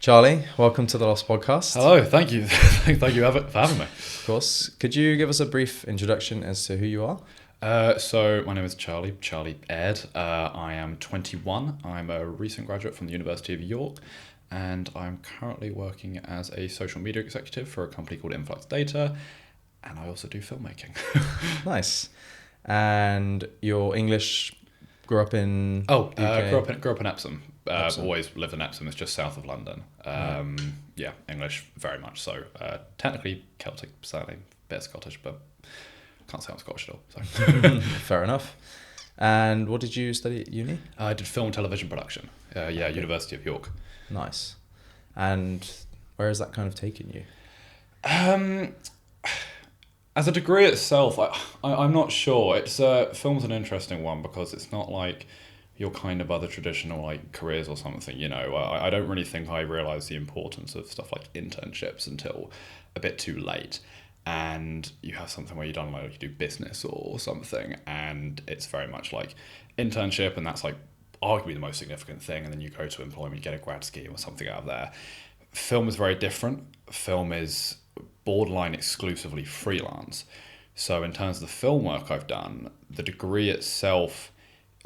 Charlie, welcome to the Lost Podcast. Hello, thank you. Thank you for having me. Of course. Could you give us a brief introduction as to who you are? So my name is Charlie Aird. I am 21. I'm a recent graduate from the University of York, and I'm currently working as a social media executive for a company called Influx Data, and I also do filmmaking. Nice. And your English grew up in UK? Grew up in Epsom. Epsom. Always lived in Epsom. It's just south of London. Yeah, English very much so. Technically Celtic, sadly, bit Scottish, but can't say I'm Scottish at all. So. Fair enough. And what did you study at uni? I did film and television production. University of York. Nice. And where has that kind of taken you? As a degree itself, I'm not sure. Film's an interesting one because it's not like your kind of other traditional like careers or something. You know, I don't really think I realised the importance of stuff like internships until a bit too late. And you have something where you do business or something, and it's very much like internship, and that's like arguably the most significant thing. And then you go to employment, you get a grad scheme or something out of there. Film is very different. Film is borderline exclusively freelance. So in terms of the film work I've done, the degree itself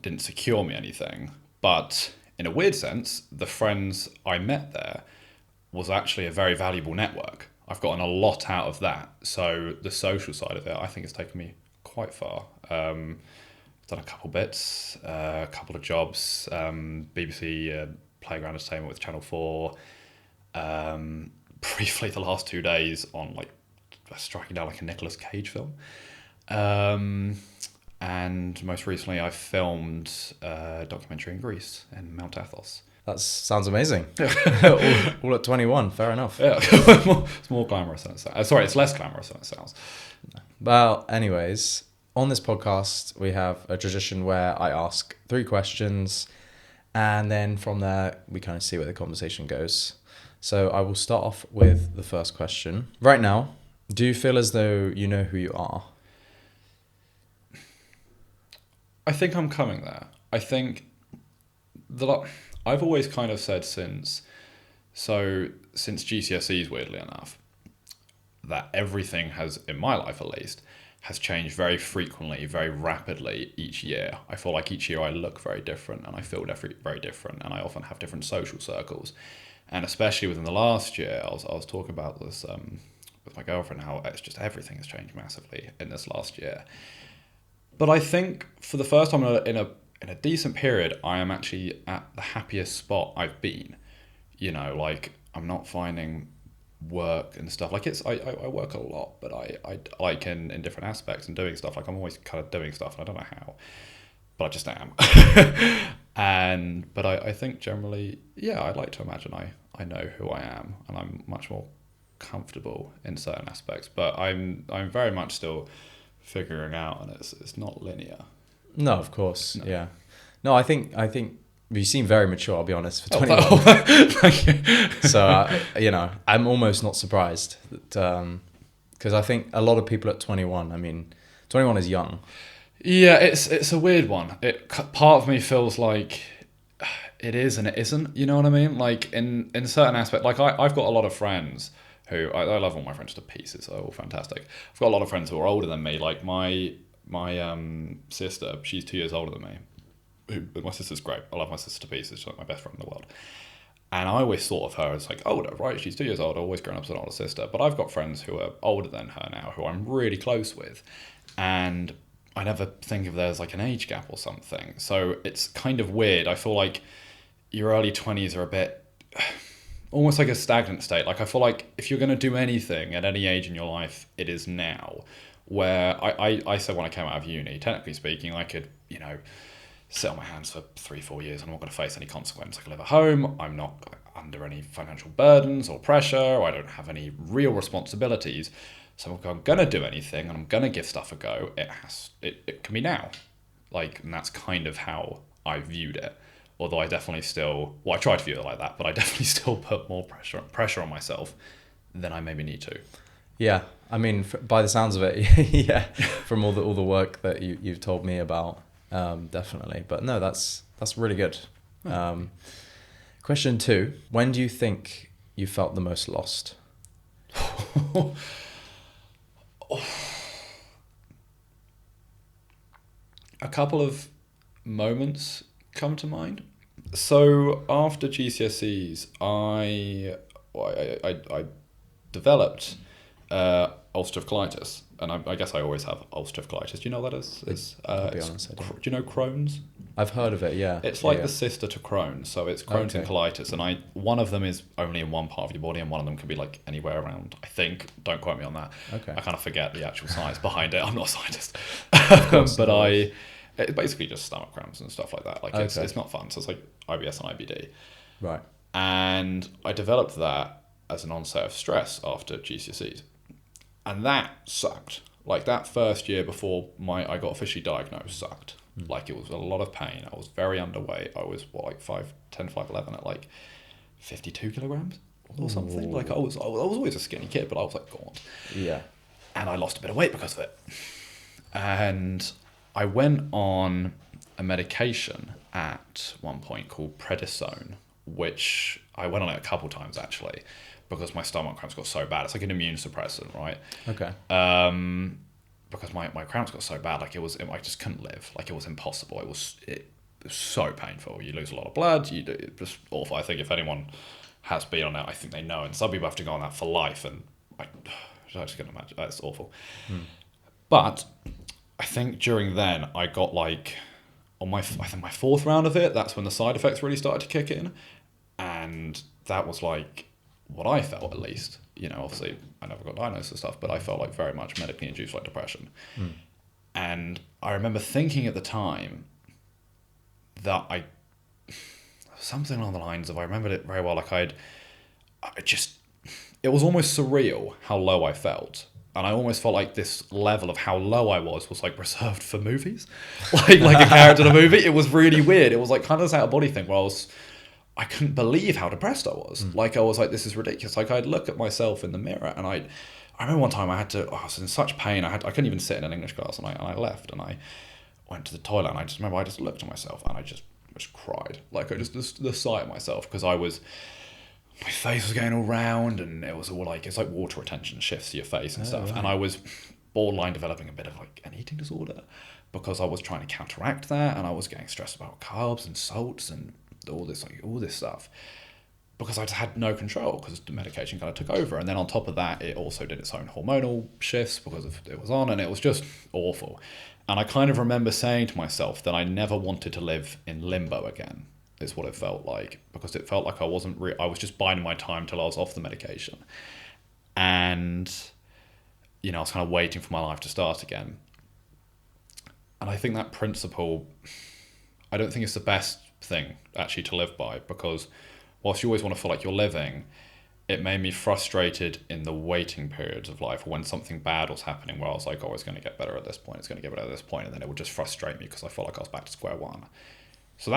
didn't secure me anything, but in a weird sense, the friends I met there was actually a very valuable network. I've gotten a lot out of that. So the social side of it, I think, has taken me quite far. Done a couple bits, a couple of jobs, BBC Playground Entertainment with Channel 4. Briefly the last 2 days on like striking down like a Nicolas Cage film. And most recently I filmed a documentary in Greece in Mount Athos. That sounds amazing. all at 21, fair enough. Yeah, it's more glamorous than it sounds. Sorry, it's less glamorous than it sounds. Well, anyways, on this podcast, we have a tradition where I ask 3 questions, and then from there, we kind of see where the conversation goes. So I will start off with the first question. Right now, do you feel as though you know who you are? I think I'm coming there. I think I've always kind of said since GCSEs, weirdly enough, that everything has, in my life at least, has changed very frequently, very rapidly each year. I feel like each year I look very different and I feel very different, and I often have different social circles. And especially within the last year, I was talking about this with my girlfriend, how it's just everything has changed massively in this last year. But I think for the first time in a decent period, I am actually at the happiest spot I've been. You know, like I'm not finding work and stuff. Like I work a lot, but I like in different aspects and doing stuff. Like I'm always kind of doing stuff, and I don't know how, but I just am. But I think generally, yeah, I'd like to imagine I know who I am, and I'm much more comfortable in certain aspects. But I'm very much still figuring out, and it's not linear. No, of course, no. Yeah. No, I think you seem very mature, I'll be honest, for 21. Thank you. So, I'm almost not surprised that, because I think a lot of people at 21, I mean, 21 is young. Yeah, it's a weird one. Part of me feels like it is and it isn't, you know what I mean? Like in certain aspects, like I've got a lot of friends who, I love all my friends to pieces, they're all fantastic. I've got a lot of friends who are older than me, like my sister, she's 2 years older than me. My sister's great. I love my sister to pieces. She's like my best friend in the world. And I always thought of her as like older, right? She's 2 years older, always grown up as an older sister. But I've got friends who are older than her now, who I'm really close with. And I never think of there as like an age gap or something. So it's kind of weird. I feel like your early 20s are a bit almost like a stagnant state. Like I feel like if you're going to do anything at any age in your life, it is now. Where I said when I came out of uni, technically speaking, I could, sit on my hands for 3-4 years and I'm not going to face any consequence. I can live at home. I'm not under any financial burdens or pressure. I don't have any real responsibilities. So if I'm going to do anything and I'm going to give stuff a go, it can be now. And that's kind of how I viewed it. Although I definitely still, I try to view it like that, but I definitely still put more pressure on myself than I maybe need to. Yeah, I mean, by the sounds of it, yeah, from all the work that you've told me about, definitely. But no, that's really good. Question 2. When do you think you felt the most lost? A couple of moments come to mind. So after GCSEs, I developed ulcerative colitis, and I guess I always have ulcerative colitis. Do you know what that is? I'll be honest, I don't. Do you know Crohn's? I've heard of it, yeah. It's like Yeah. the sister to Crohn's, so it's Crohn's and Okay. colitis, and one of them is only in one part of your body, and one of them can be like anywhere around. I think. Don't quote me on that. Okay. I kind of forget the actual science behind it. I'm not a scientist, course, but of course. it's basically just stomach cramps and stuff like that. Like Okay. it's not fun. So it's like IBS and IBD, Right. and I developed that as an onset of stress after GCSEs, and that sucked. Like that first year before I got officially diagnosed sucked. Like it was a lot of pain. I was very underweight. I was like 5'10", 5'11" at like 52 kilograms or something. Ooh. Like I was always a skinny kid, but I was like gaunt. Yeah. And I lost a bit of weight because of it. And I went on a medication at one point called prednisone, which I went on it a couple times actually, because my stomach cramps got so bad. It's like an immune suppressant, right? Okay. Because my cramps got so bad, like I just couldn't live. Like it was impossible. It was so painful. You lose a lot of blood. It's just awful. I think if anyone has been on it, I think they know. And some people have to go on that for life. And I just can't imagine. It's awful. But I think during then I got like I think my fourth round of it. That's when the side effects really started to kick in, and that was like what I felt at least. You know, obviously I never got diagnosed and stuff, but I felt like very much medically induced like depression. And I remember thinking at the time that something along the lines of, I remembered it very well, like it was almost surreal how low I felt. And I almost felt like this level of how low I was like reserved for movies. like a character in a movie. It was really weird. It was like kind of this out of body thing where I couldn't believe how depressed I was. Like I was like, this is ridiculous. Like I'd look at myself in the mirror and I remember one time I was in such pain. I couldn't even sit in an English class, and I left and I went to the toilet, and I just remember I just looked at myself and I just cried. Like I just the sight of myself, because my face was going all round, and it was all like, it's like water retention shifts to your face and stuff. Right. And I was borderline developing a bit of like an eating disorder, because I was trying to counteract that, and I was getting stressed about carbs and salts and all this stuff, because I just had no control, because the medication kind of took over. And then on top of that, it also did its own hormonal shifts because it was on, and it was just awful. And I kind of remember saying to myself that I never wanted to live in limbo again, is what it felt like, because it felt like I was just biding my time till I was off the medication. And, I was kind of waiting for my life to start again. And I think that principle, I don't think it's the best thing actually to live by, because whilst you always want to feel like you're living, it made me frustrated in the waiting periods of life, or when something bad was happening, where I was like, oh, it's going to get better at this point, it's going to get better at this point, and then it would just frustrate me because I felt like I was back to square one. So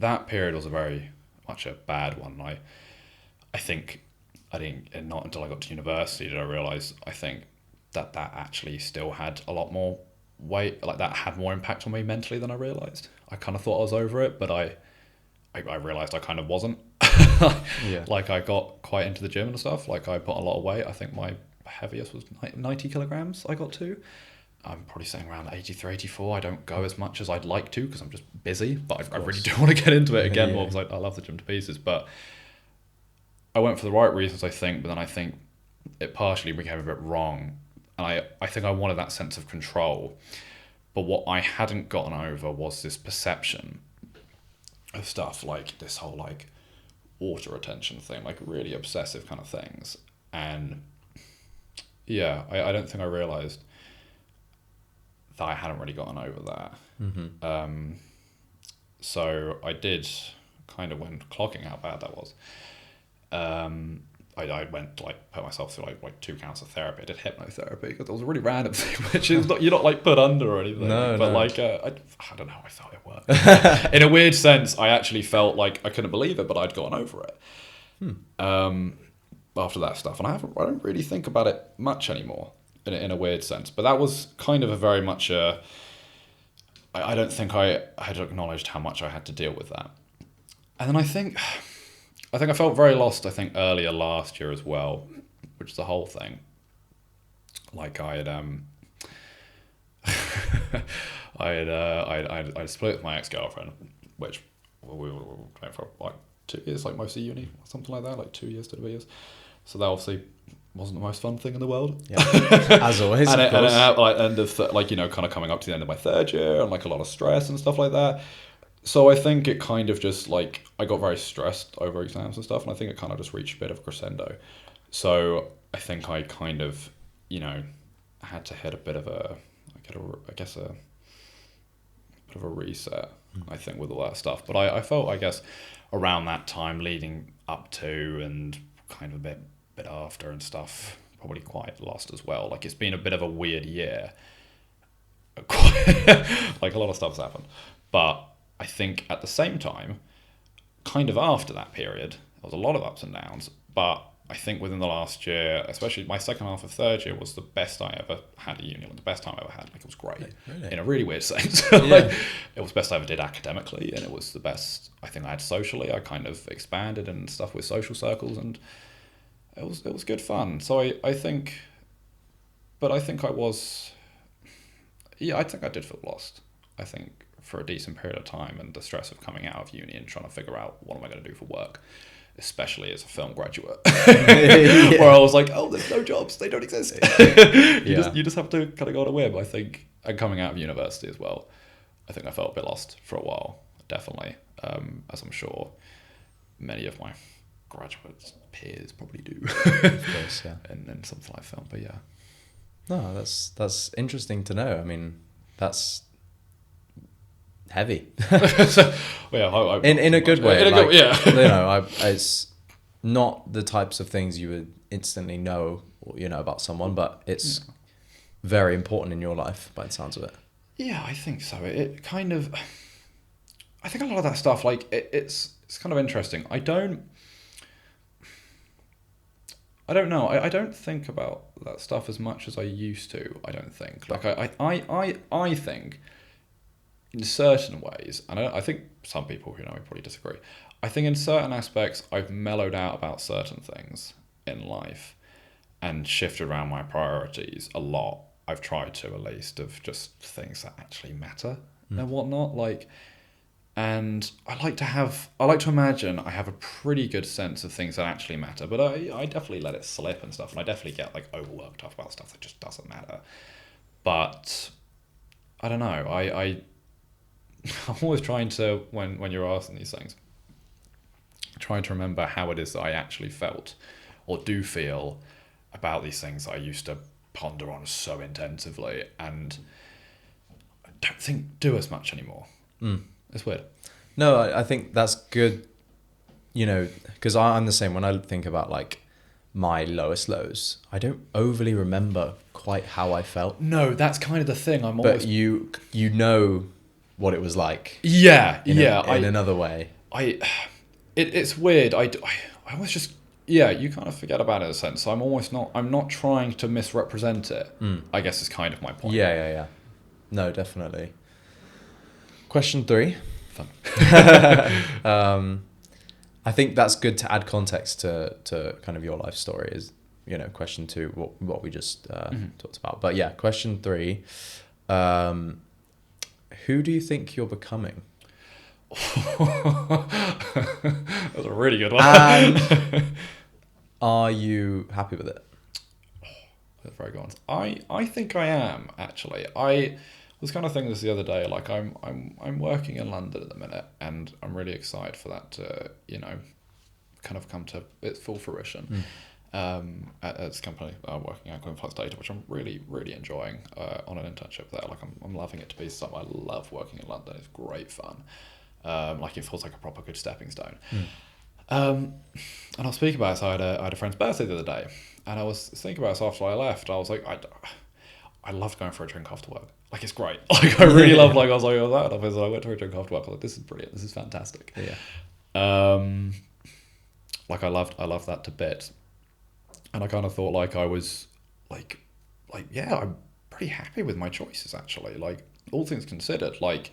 that period was a very much a bad one. I think not until I got to university did I realise, I think that actually still had a lot more weight, like that had more impact on me mentally than I realised. I kind of thought I was over it, but I realised I kind of wasn't. Yeah. Like I got quite into the gym and stuff. Like I put a lot of weight. I think my heaviest was 90 kilograms I got to. I'm probably saying around 83, 84. I don't go as much as I'd like to because I'm just busy, but I really do want to get into it again. Yeah. I was like, I love the gym to pieces, but I went for the right reasons, I think, but then I think it partially became a bit wrong. And I think I wanted that sense of control. But what I hadn't gotten over was this perception of stuff like this whole like water retention thing, like really obsessive kind of things. And yeah, I don't think I realised that I hadn't really gotten over that. Mm-hmm. So I did kind of, when clocking how bad that was, I went to like put myself through like 2 counts of therapy. I did hypnotherapy because it was a really random thing, which is not, you're not like put under or anything. No. Like I don't know how I felt it worked. In a weird sense, I actually felt like I couldn't believe it, but I'd gotten over it. After that stuff, and I don't really think about it much anymore in a weird sense. But that was kind of a very much I don't think I had acknowledged how much I had to deal with that. And then I think I think I felt very lost. I think earlier last year as well, which is the whole thing. Like I had I split with my ex-girlfriend, which we were going for like 2 years, like most of uni or something like that, like 2 years, 2 years. So that obviously wasn't the most fun thing in the world. Yeah, as always. and of course. like end of like kind of coming up to the end of my third year and like a lot of stress and stuff like that. So I think it kind of just like I got very stressed over exams and stuff, and I think it kind of just reached a bit of a crescendo. So I think I kind of had to hit a bit of a bit of a reset. I think with all that stuff, but I felt, I guess, around that time leading up to and kind of a bit after and stuff, probably quite lost as well. Like it's been a bit of a weird year. Like a lot of stuff's happened, but I think at the same time, kind of after that period, there was a lot of ups and downs, but I think within the last year, especially my second half of third year, was the best I ever had at uni, like the best time I ever had. Like it was great, really? In a really weird sense. Yeah. Like it was the best I ever did academically, and it was the best I think I had socially. I kind of expanded and stuff with social circles, and it was good fun. So I think I was, I think I did feel lost. I think for a decent period of time, and the stress of coming out of uni and trying to figure out what am I going to do for work, especially as a film graduate, Yeah. where I was like, oh, there's no jobs, they don't exist. You just have to kind of go on a whim, I think. And coming out of university as well, I think I felt a bit lost for a while, definitely, as I'm sure many of my graduate peers probably do. Of course, yeah. in something like film, but yeah. No, that's interesting to know. I mean, that's heavy. So, well, yeah, in a good way. In a like, good, yeah. It's not the types of things you would instantly know, about someone, but it's very important in your life by the sounds of it. Yeah, I think so. It kind of, I think a lot of that stuff, like it's kind of interesting. I don't know. I don't think about that stuff as much as I used to. I don't think. Like I think in certain ways, and I think some people who know me probably disagree. I think in certain aspects I've mellowed out about certain things in life and shifted around my priorities a lot. I've tried to, at least, of just things that actually matter and whatnot. Like, and I like to imagine I have a pretty good sense of things that actually matter, but I definitely let it slip and stuff, and I definitely get like overworked up about stuff that just doesn't matter. But I don't know. I'm always trying to, when you're asking these things, trying to remember how it is that I actually felt or do feel about these things that I used to ponder on so intensively and I don't think do as much anymore. It's weird. No, I think that's good, because I'm the same. When I think about like my lowest lows, I don't overly remember quite how I felt. No, that's kind of the thing. But you know what it was like. Yeah, in yeah. In another way. It's weird. I always just, you kind of forget about it in a sense. So I'm not trying to misrepresent it. I guess is kind of my point. Yeah. No, definitely. Question 3. Fun. I think that's good to add context to kind of your life story is, question 2, what we just talked about. But yeah, question 3. Who do you think you're becoming? That's a really good one. And are you happy with it? That's very good. I think I am, actually. I was kind of thinking this the other day. Like I'm working in London at the minute, and I'm really excited for that to kind of come to its full fruition. At this company I'm working at, Flux Data, which I'm really, really enjoying on an internship there. Like I'm loving it to be something. I love working in London. It's great fun. Like it feels like a proper good stepping stone. And I'll speak about it. So I had a friend's birthday the other day, and I was thinking about this after I left. I was like, I loved going for a drink after work. Like it's great. Like I really love. Like I was like, oh, that office. I went for a drink after work. I was like, this is brilliant. This is fantastic. Yeah. Like I loved that to bits. And I kind of thought like I was like I'm pretty happy with my choices actually. Like all things considered, like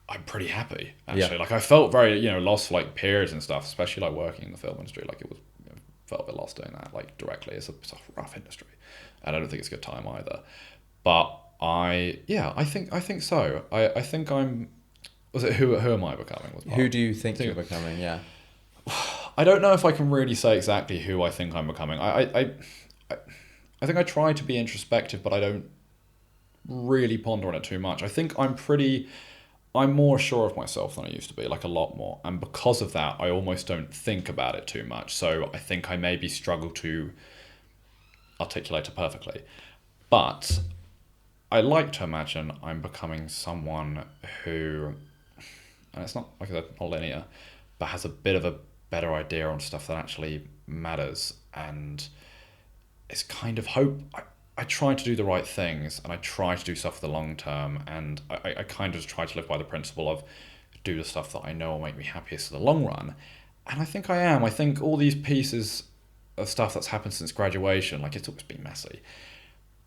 I'm pretty happy actually. Like I felt very, lost for like periods and stuff, especially like working in the film industry. Like it was, felt a bit lost doing that like directly. It's a rough industry, and I don't think it's a good time either. But I think so. I think I'm. Was it who am I becoming? Who do you think you're becoming? Yeah. I don't know if I can really say exactly who I think I'm becoming. I think I try to be introspective, but I don't really ponder on it too much. I think I'm more sure of myself than I used to be, like a lot more. And because of that, I almost don't think about it too much. So I think I maybe struggle to articulate it perfectly. But I like to imagine I'm becoming someone who, and it's not, like I said, not linear, but has a bit of a better idea on stuff that actually matters. And it's kind of hope. I try to do the right things, and I try to do stuff for the long term, and I kind of try to live by the principle of do the stuff that I know will make me happiest in the long run. And I think I am. I think all these pieces of stuff that's happened since graduation, like it's always been messy,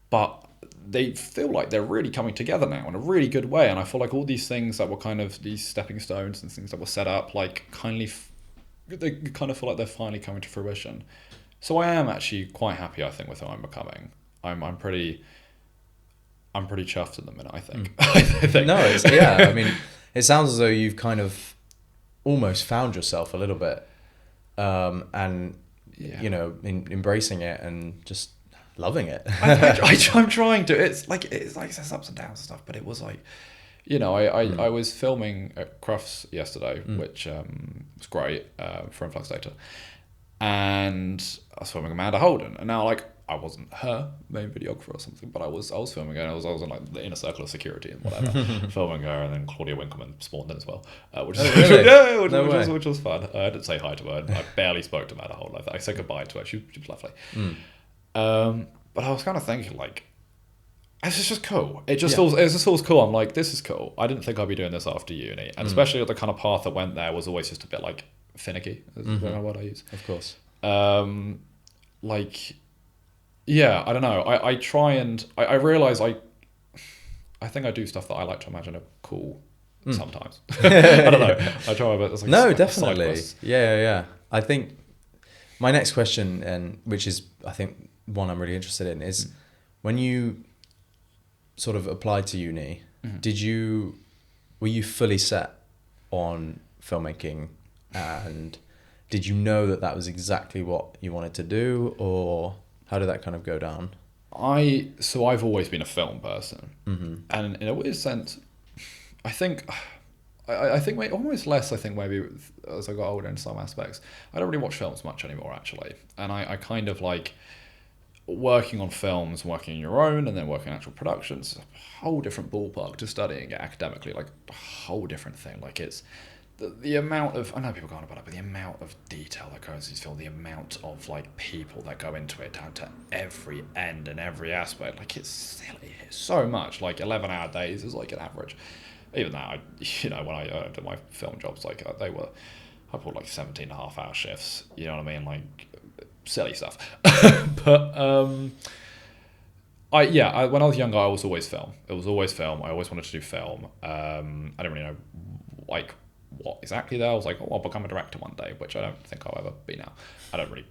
but they feel like they're really coming together now in a really good way. And I feel like all these things that were kind of these stepping stones and things that were set up, like they kind of feel like they're finally coming to fruition. So I am actually quite happy, I think, with who I'm becoming. I'm pretty chuffed at the minute, I think. I think. No, I mean, it sounds as though you've kind of almost found yourself a little bit, and embracing it and just loving it. I'm trying to. It's like there's ups and downs and stuff, but it was like, I was filming at Crufts yesterday, which was great for Influx Data, and I was filming Amanda Holden, and now like. I wasn't her main videographer or something, but I was filming her, and I was in like the inner circle of security and whatever, filming her, and then Claudia Winkleman spawned in as well, which was fun. I didn't say hi to her. I barely spoke to Amanda Holden. I said goodbye to her. She was lovely. But I was kind of thinking like, this is just cool. It just feels cool. I'm like, this is cool. I didn't think I'd be doing this after uni, and especially the kind of path that went there was always just a bit like finicky. Is the word I use. Of course. Yeah, I don't know. I try and I realise I think I do stuff that I like to imagine are cool sometimes. I don't know. I try, but it's like no, definitely. Yeah. I think my next question, and which is I think one I'm really interested in, is when you sort of applied to uni, were you fully set on filmmaking, and did you know that was exactly what you wanted to do, or how did that kind of go down? So I've always been a film person, and in a weird sense, I think almost less. I think maybe as I got older in some aspects, I don't really watch films much anymore actually, and I kind of like working on films, working on your own, and then working on actual productions. A whole different ballpark to studying it academically, like a whole different thing. Like it's. The amount of, I know people go on about it, but the amount of detail that goes into this film, the amount of like people that go into it down to every end and every aspect, like it's silly. It's so much. Like 11-hour days is like an average. Even that, when I did my film jobs, like I pulled like 17.5-hour shifts. You know what I mean? Like silly stuff. But when I was younger, I was always film. It was always film. I always wanted to do film. I didn't really know like what exactly there. I was like, I'll become a director one day, which I don't think I'll ever be now. I don't really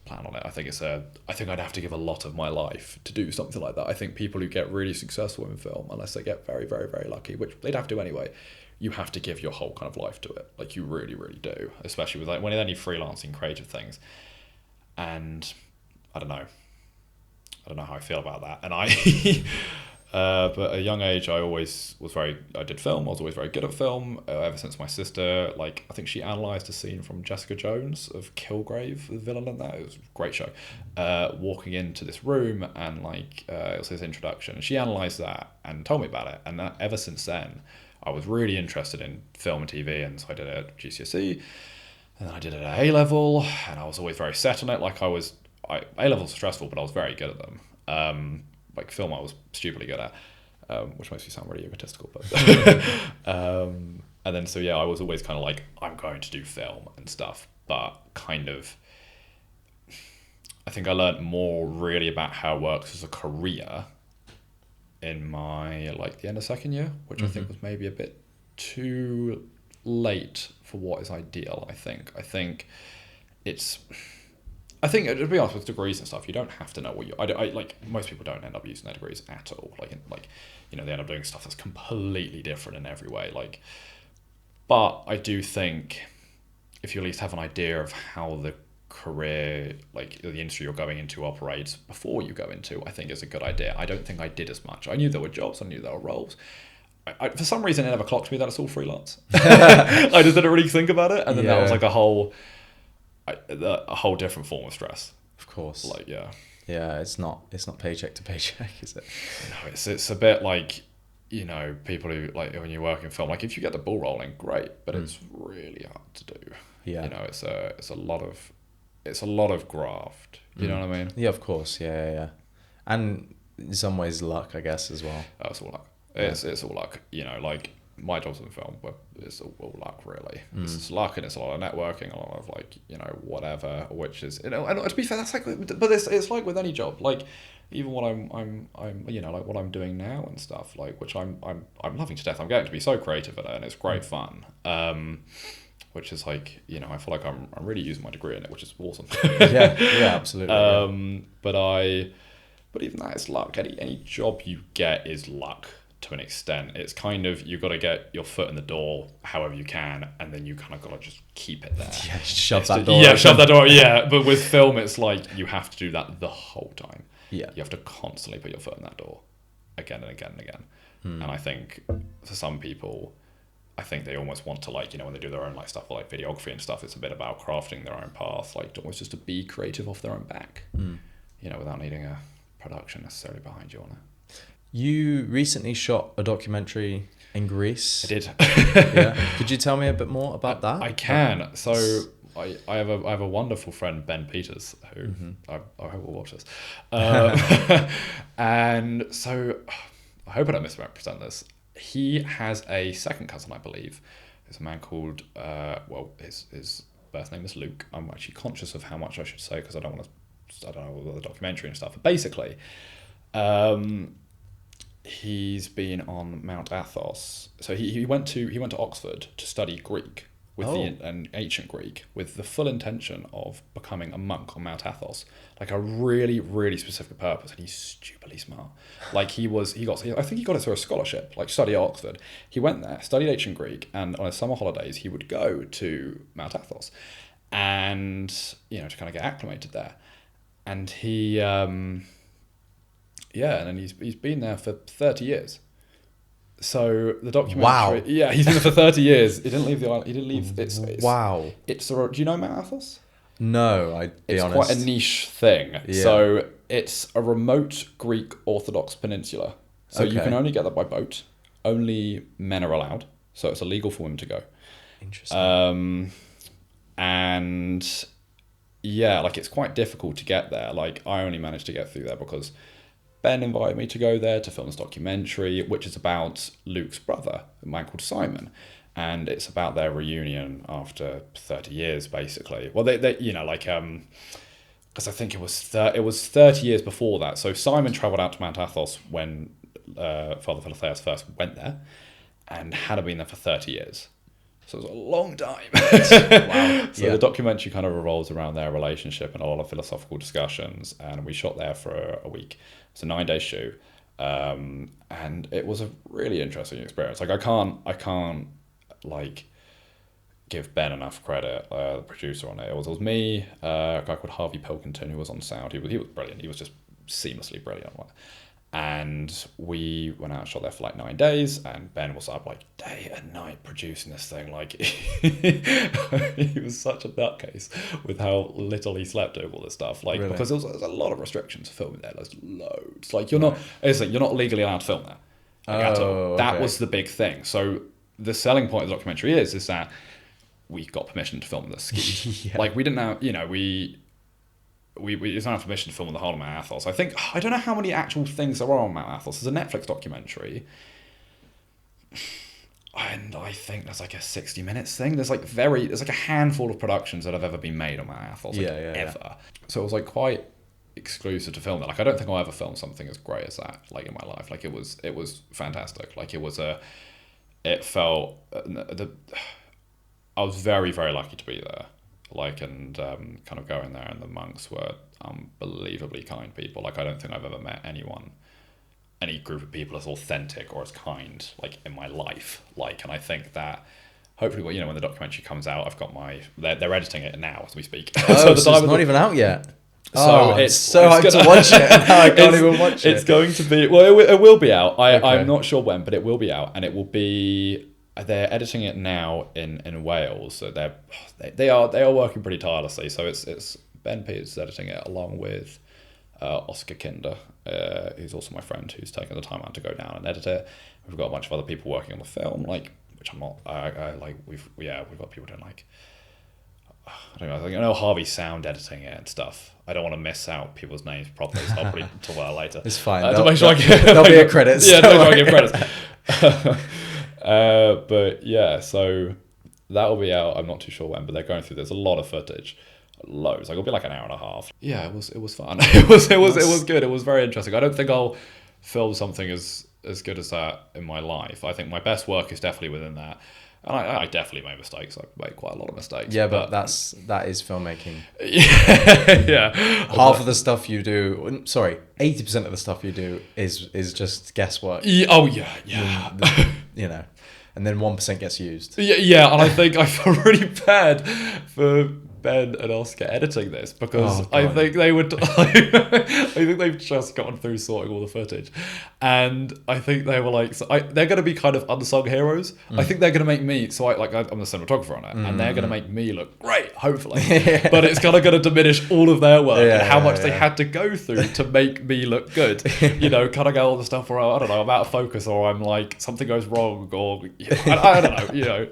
plan on it. I think I'd have to give a lot of my life to do something like that. I think people who get really successful in film, unless they get very, very, very lucky, which they'd have to anyway, you have to give your whole kind of life to it. Like you really, really do, especially with like when you're any freelancing creative things. And I don't know how I feel about that. And but at a young age, I did film. I was always very good at film. Ever since my sister, like I think she analysed a scene from Jessica Jones of Kilgrave, the villain in that. It was a great show. Walking into this room and like it was his introduction. And she analysed that and told me about it. And ever since then, I was really interested in film and TV. And so I did it at GCSE, and then I did it at A-level. And I was always very set on it. Like A-levels were stressful, but I was very good at them. Like film I was stupidly good at, which makes me sound really egotistical, but and then so I was always kind of like, I'm going to do film and stuff, but kind of I think I learned more really about how it works as a career in my like the end of second year, which I think was maybe a bit too late for what is ideal. I think it's. I think, to be honest, with degrees and stuff, you don't have to know what you. I like most people don't end up using their degrees at all. They end up doing stuff that's completely different in every way. But I do think if you at least have an idea of how the career, the industry you're going into operates before you go into, I think is a good idea. I don't think I did as much. I knew there were jobs, I knew there were roles. For some reason, it never clocked me that it's all freelance. I just didn't really think about it, and then that was like a whole different form of stress. Of course. Yeah, it's not paycheck to paycheck, is it? No, it's a bit like, people who, when you work in film, if you get the ball rolling, great, but it's really hard to do. Yeah. It's a lot of graft. You know what I mean? Yeah, of course. Yeah. And in some ways luck, I guess, as well. Oh, it's all luck. It's all luck. My job's in film, but it's all luck, really. It's luck, and it's a lot of networking, a lot of whatever, which is, and to be fair, that's but it's like with any job, even what I'm what I'm doing now and stuff, which I'm loving to death. I'm getting to be so creative at it, and it's great fun. Which is I feel like I'm really using my degree in it, which is awesome. yeah, absolutely. But even that is luck. Any job you get is luck. To an extent, it's kind of, you've got to get your foot in the door however you can, and then you kind of got to just keep it there. Yeah, shove that door. Yeah, but with film, it's you have to do that the whole time. Yeah, you have to constantly put your foot in that door, again and again and again. And I think for some people, I think they almost want to when they do their own stuff like videography and stuff, it's a bit about crafting their own path, almost just to be creative off their own back, without needing a production necessarily behind you on it. You recently shot a documentary in Greece. I did. Yeah. Could you tell me a bit more about that? I can. So I have a wonderful friend, Ben Peters, who I hope will watch this. And so I hope I don't misrepresent this. He has a second cousin, I believe. It's a man called, his birth name is Luke. I'm actually conscious of how much I should say because I don't know the documentary and stuff. But basically, he's been on Mount Athos. So he went to Oxford to study Greek and ancient Greek with the full intention of becoming a monk on Mount Athos, a really, really specific purpose. And he's stupidly smart. I think he got it through a scholarship, study at Oxford. He went there, studied ancient Greek, and on his summer holidays he would go to Mount Athos, and to kind of get acclimated there. And he and then he's been there for 30 years. So the documentary... Wow. Yeah, he's been there for 30 years. He didn't leave the island. He didn't leave... Wow. Do you know Mount Athos? No, It's quite a niche thing. Yeah. So it's a remote Greek Orthodox peninsula. So you can only get there by boat. Only men are allowed. So it's illegal for women to go. Interesting. And... yeah, it's quite difficult to get there. I only managed to get through there because Ben invited me to go there to film this documentary, which is about Luke's brother, a man called Simon. And it's about their reunion after 30 years, basically. Well, they because I think it was 30 years before that. So Simon travelled out to Mount Athos when Father Philotheus first went there and hadn't been there for 30 years. So it was a long time. Wow. So the documentary kind of revolves around their relationship and a lot of philosophical discussions. And we shot there for a week. It's a 9-day shoot. And it was a really interesting experience. I can't give Ben enough credit, the producer on it. It was me, a guy called Harvey Pilkington who was on sound. He was brilliant. He was just seamlessly brilliant. And we went out and shot there for 9 days, and Ben was up day and night producing this thing. He was such a nutcase with how little he slept over all this stuff. Really? Because there's a lot of restrictions for filming there. There's loads. You're not legally allowed to film there. At all. That was the big thing. So the selling point of the documentary is that we got permission to film the ski. Yeah. We didn't have, we didn't have permission to film on the whole of Mount Athos. I don't know how many actual things there are on Mount Athos. There's a Netflix documentary, and I think there's a 60 minutes thing. There's there's a handful of productions that have ever been made on Mount Athos, ever. So it was quite exclusive to film that. I don't think I'll ever film something as great as that, in my life. It was fantastic. It was it felt I was very, very lucky to be there. And kind of going there, and the monks were unbelievably kind people. Like, I don't think I've ever met any group of people as authentic or as kind, like, in my life. Like, and I think that hopefully, when the documentary comes out, I've got they're editing it now as we speak. So it's not even out yet. So it's so hyped to watch it, and now I can't even watch it. It's going to be, well, it will be out. Okay. I'm not sure when, but it will be out, and it will be. They're editing it now in Wales, so they are working pretty tirelessly. So it's Ben Peters editing it along with Oscar Kinder, who's also my friend, who's taken the time out to go down and edit it. We've got a bunch of other people working on the film, which I'm not. We've got people doing I know Harvey's sound editing it and stuff. I don't want to miss out people's names properly, so I'll probably talk about it later. It's fine. To make sure I get, there'll be a credits. Yeah, to make sure I get credits. But yeah, so that will be out. I'm not too sure when, but they're going through. There's a lot of footage, loads. It'll be like an hour and a half. Yeah, it was fun. It was good. It was very interesting. I don't think I'll film something as good as that in my life. I think my best work is definitely within that. And I definitely made mistakes. I made quite a lot of mistakes. Yeah, but that is filmmaking. Yeah. Half of the stuff you do, 80% of the stuff you do is just guesswork. Yeah. And then 1% gets used. Yeah, and I think I feel really bad for Ben and Oscar editing this, because I think they would. I think they've just gotten through sorting all the footage, and I think they were like, they're going to be kind of unsung heroes. I think they're going to make me. So I'm the cinematographer on it, and they're going to make me look great, hopefully. But it's kind of going to diminish all of their work and how much they had to go through to make me look good. Kind of go all the stuff where I don't know, I'm out of focus, or I'm like something goes wrong, or I don't know.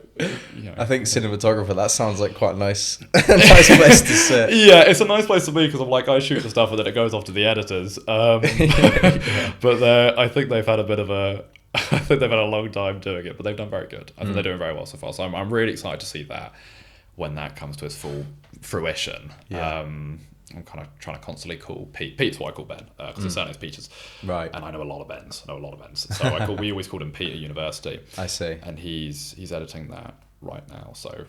I think cinematographer. That sounds like quite a nice place to sit. Yeah, it's a nice place to be, because I'm like, I shoot the stuff and then it goes off to the editors. But I think they've had a long time doing it, but they've done very good. I think they're doing very well so far. So I'm really excited to see that when that comes to its full fruition. Yeah. I'm kind of trying to constantly call Pete. Pete's what I call Ben, because his surname's Peters. Right. And I know a lot of Bens. So we always called him Pete at university. I see. And he's editing that right now. So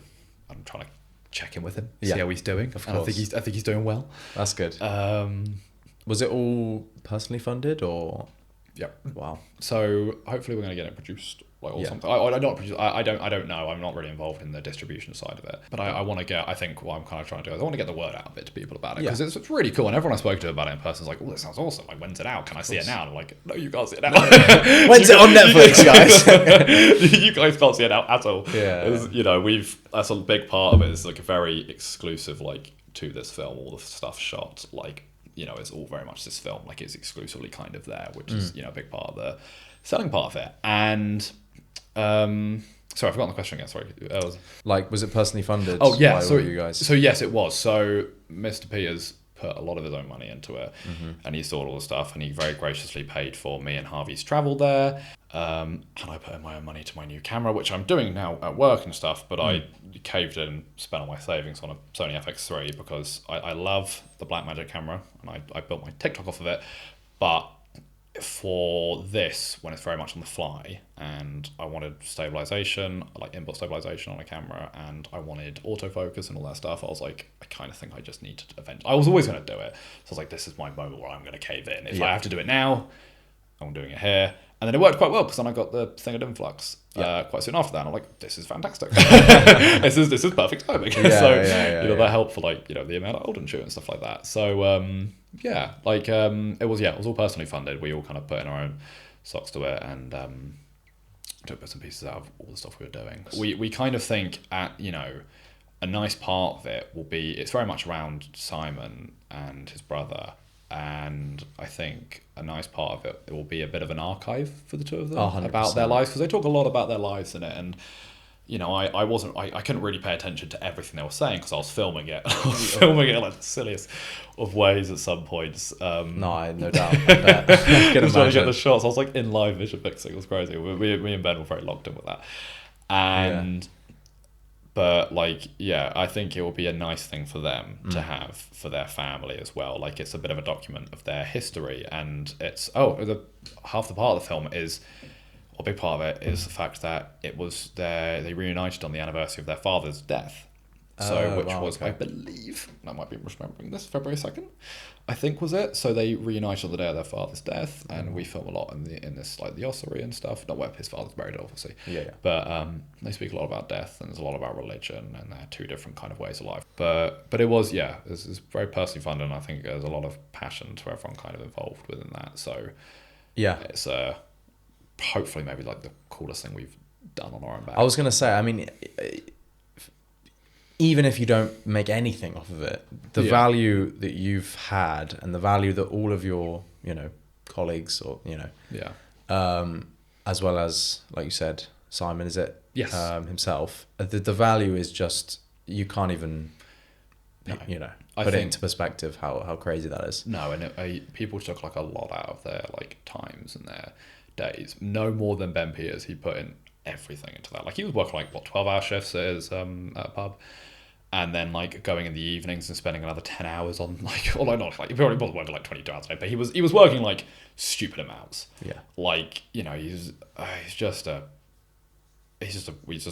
I'm trying to check in with him, see how he's doing. Of course. And I think he's doing well. That's good. Was it all personally funded, or? Yeah. Wow. So hopefully we're going to get it produced, or something. I don't know. I'm not really involved in the distribution side of it. But I want to get. I think what I'm kind of trying to do is I want to get the word out a bit to people about it, because it's really cool. And everyone I spoke to about it in person is like, "Oh, this sounds awesome! Like, when's it out? Can I see it now?" And I'm like, "No, you can't see it now. When's it on Netflix, guys? You guys can't see it now at all." Yeah. That's a big part of it. It's like a very exclusive, to this film. All the stuff shot it's all very much this film. Like, it's exclusively kind of there, which is a big part of the selling part of it. And sorry, I've forgotten the question again. Sorry. Was it personally funded? Oh yeah, by all you guys? So yes, it was. So Mr. Peters put a lot of his own money into it, and he saw all the stuff, and he very graciously paid for me and Harvey's travel there. And I put in my own money to my new camera, which I'm doing now at work and stuff, but I caved in and spent all my savings on a Sony Ep.6 because I love the Blackmagic camera, and I built my TikTok off of it. But for this, when it's very much on the fly, and I wanted stabilization, like input stabilization on a camera, and I wanted autofocus and all that stuff, I was like, I kind of think I just need to eventually. I was always going to do it, so I was like, this is my moment where I'm going to cave in. If I have to do it now, I'm doing it here. And then it worked quite well, because then I got the thing at Influx quite soon after that. And I'm like, this is fantastic. this is perfect timing. That helped for the amount of Olden shoot and stuff like that. So it was all personally funded. We all kind of put in our own socks to it, and took bits and pieces out of all the stuff we were doing. We kind of think a nice part of it will be, it's very much around Simon and his brother. And I think a nice part of it will be a bit of an archive for the two of them about their lives, because they talk a lot about their lives in it. And I couldn't really pay attention to everything they were saying because I was filming it. I was filming it like the silliest of ways at some points. No doubt. I bet. I can trying to get imagine. the shots. I was like in live vision fixing. It was crazy. Me and Ben were very locked in with that. And. But I think it will be a nice thing for them to have for their family as well. Like, it's a bit of a document of their history, and it's half the part of the film is a big part of it is the fact that they reunited on the anniversary of their father's death. So, which was, okay. I believe, I might be misremembering this, February 2nd, I think was it. So they reunited on the day of their father's death, and we film a lot in this, like the ossuary and stuff. Not where his father's buried, obviously. Yeah. But they speak a lot about death, and there's a lot about religion, and they're two different kind of ways of life. But it was, it's very personally fun, and I think there's a lot of passion to everyone kind of involved within that. So yeah, it's hopefully maybe like the coolest thing we've done on our own back. I was gonna say, I mean, even if you don't make anything off of it, the value that you've had and the value that all of your, colleagues or, as well as, like you said, Simon, is it? Yes. Himself, the value is just, you can't even, put it into perspective how crazy that is. No, and people took like a lot out of their like times and their days. No more than Ben Peters. He put in everything into that. Like he was working like 12-hour shifts at his at a pub, and then like going in the evenings and spending another 10 hours on like, although not like, he probably wasn't working like 22 hours a day, but he was working like stupid amounts. Yeah. Like, he's just a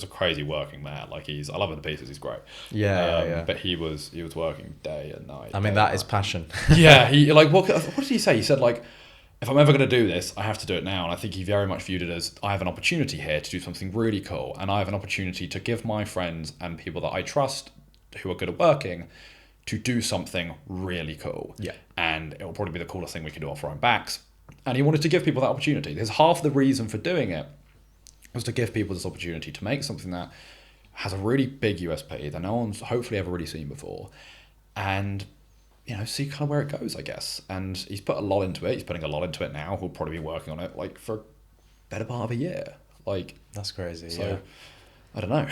crazy working man. Like I love him to pieces. He's great. Yeah. But he was working day and night. I mean, that is passion. Yeah. He like, what did he say? He said like, if I'm ever going to do this, I have to do it now. And I think he very much viewed it as, I have an opportunity here to do something really cool. And I have an opportunity to give my friends and people that I trust who are good at working to do something really cool. Yeah. And it will probably be the coolest thing we can do off our own backs. And he wanted to give people that opportunity. There's half the reason for doing it was to give people this opportunity to make something that has a really big USP that no one's hopefully ever really seen before. And see kind of where it goes, I guess. And he's put a lot into it. He's putting a lot into it now. He'll probably be working on it like for a better part of a year. Like, that's crazy. So, yeah. I don't know.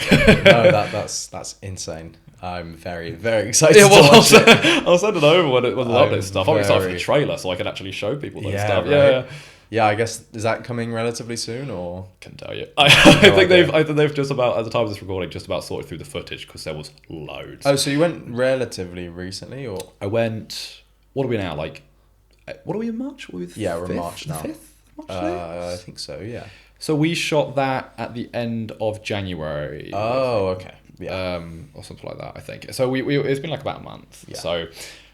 No, that's insane. I'm very, very excited to watch it. I'll send it over when the update stuff. I'm excited for the trailer so I can actually show people that stuff. Right. Yeah, I guess, is that coming relatively soon or? Can tell you. I think they've just about, at the time of this recording, just about sorted through the footage because there was loads. Oh, so you went relatively recently or? I went, what are we now? Like, what are we in March? We're in March now. 5th March today? I think so, yeah. So we shot that at the end of January. Oh, okay. Yeah. Or something like that, I think. So we it's been like about a month. Yeah. So,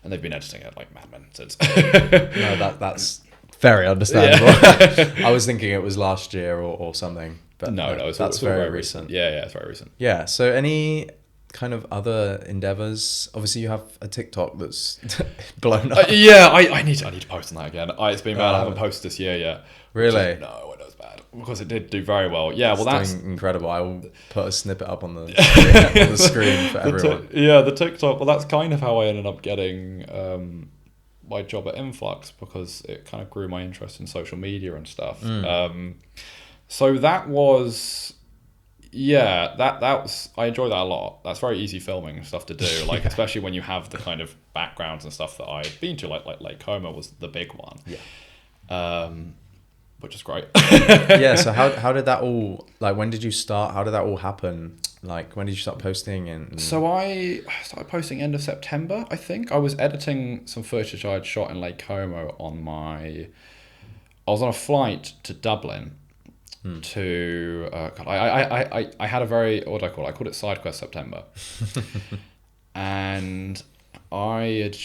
and they've been editing it like madmen since. No, that's very understandable. Yeah. I was thinking it was last year or something, but no, that's very recent. Yeah, it's very recent. Yeah. So any kind of other endeavors? Obviously, you have a TikTok that's blown up. I need to post on that again. It's been bad. I haven't posted this year yet. Really? No, I know it's bad because it did do very well. Yeah, that's doing incredible. I will put a snippet up on the screen for everyone. The TikTok. Well, that's kind of how I ended up getting my job at Influx because it kind of grew my interest in social media and stuff. So that was. Yeah, that was, I enjoy that a lot. That's very easy filming stuff to do, like especially when you have the kind of backgrounds and stuff that I've been to, like Lake Como was the big one. Yeah. Which is great. Yeah, so how did that all, like when did you start? How did that all happen? Like when did you start posting? And So I started posting end of September, I think. I was editing some footage I had shot in Lake Como I was on a flight to Dublin. To I had a very, what do I call it? I called it Side Quest September. And I had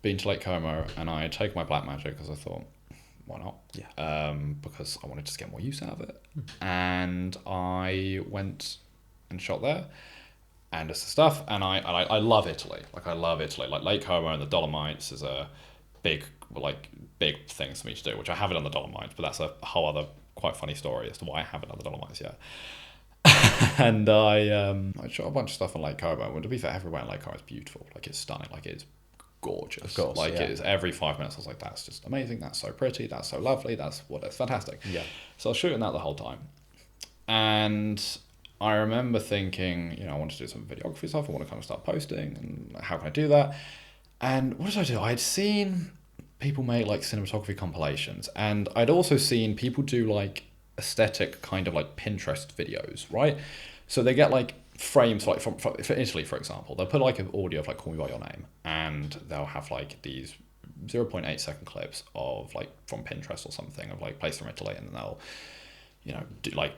been to Lake Como and I had taken my black magic because I thought, why not? Yeah. Because I wanted to get more use out of it. And I went and shot there and it's the stuff. And I love Italy. Like I love Italy. Like Lake Como and the Dolomites is a big things for me to do, which I haven't done the Dolomites, but that's a whole other quite funny story as to why I haven't done the Dolomites yet. And I shot a bunch of stuff on Lake Como. And to be fair, everywhere in Lake Como is beautiful. Like it's stunning. Like it's gorgeous. Of course, like it is every 5 minutes. I was like, that's just amazing. That's so pretty. That's so lovely. That's fantastic. Yeah. So I was shooting that the whole time, and I remember thinking, I want to do some videography stuff. I want to kind of start posting, and how can I do that? And what did I do? I'd seen people make like cinematography compilations, and I'd also seen people do like aesthetic kind of like Pinterest videos, right? So they get like frames like from for Italy, for example, they'll put like an audio of like Call Me By Your Name, and they'll have like these 0.8 second clips of like from Pinterest or something of like place from Italy, and then they'll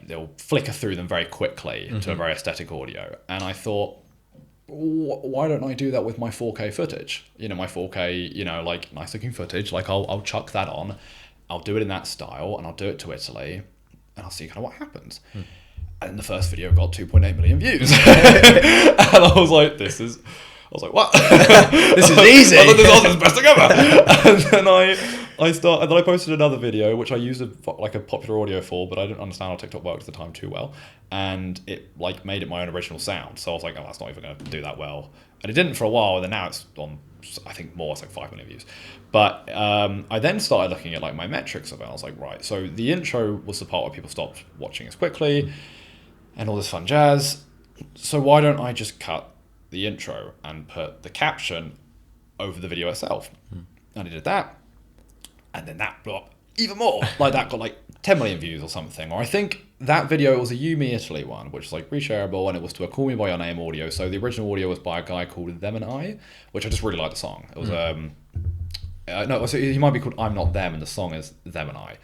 they'll flicker through them very quickly to a very aesthetic audio. And I thought, why don't I do that with my 4K footage? My 4K, like nice looking footage. Like I'll chuck that on, I'll do it in that style, and I'll do it to Italy, and I'll see kind of what happens. And the first video got 2.8 million views, and I was like, what? This is easy. I thought this was the best thing ever. And then I posted another video which I used a popular audio for, but I didn't understand how TikTok worked at the time too well, and it made it my own original sound. So I was like, oh, that's not even going to do that well, and it didn't for a while. And then now it's on, I think more, it's like 5 million views. But I then started looking at my metrics of it. I was like, right, so the intro was the part where people stopped watching as quickly, and all this fun jazz. So why don't I just cut the intro and put the caption over the video itself? And I did that, and then that blew up even more. That got 10 million views or something. Or I think that video was a You Me Italy one, which is reshareable, and it was to a Call Me By Your Name audio. So the original audio was by a guy called Them and I, which I just really liked the song. It was no, so he might be called I'm Not Them, and the song is Them and I.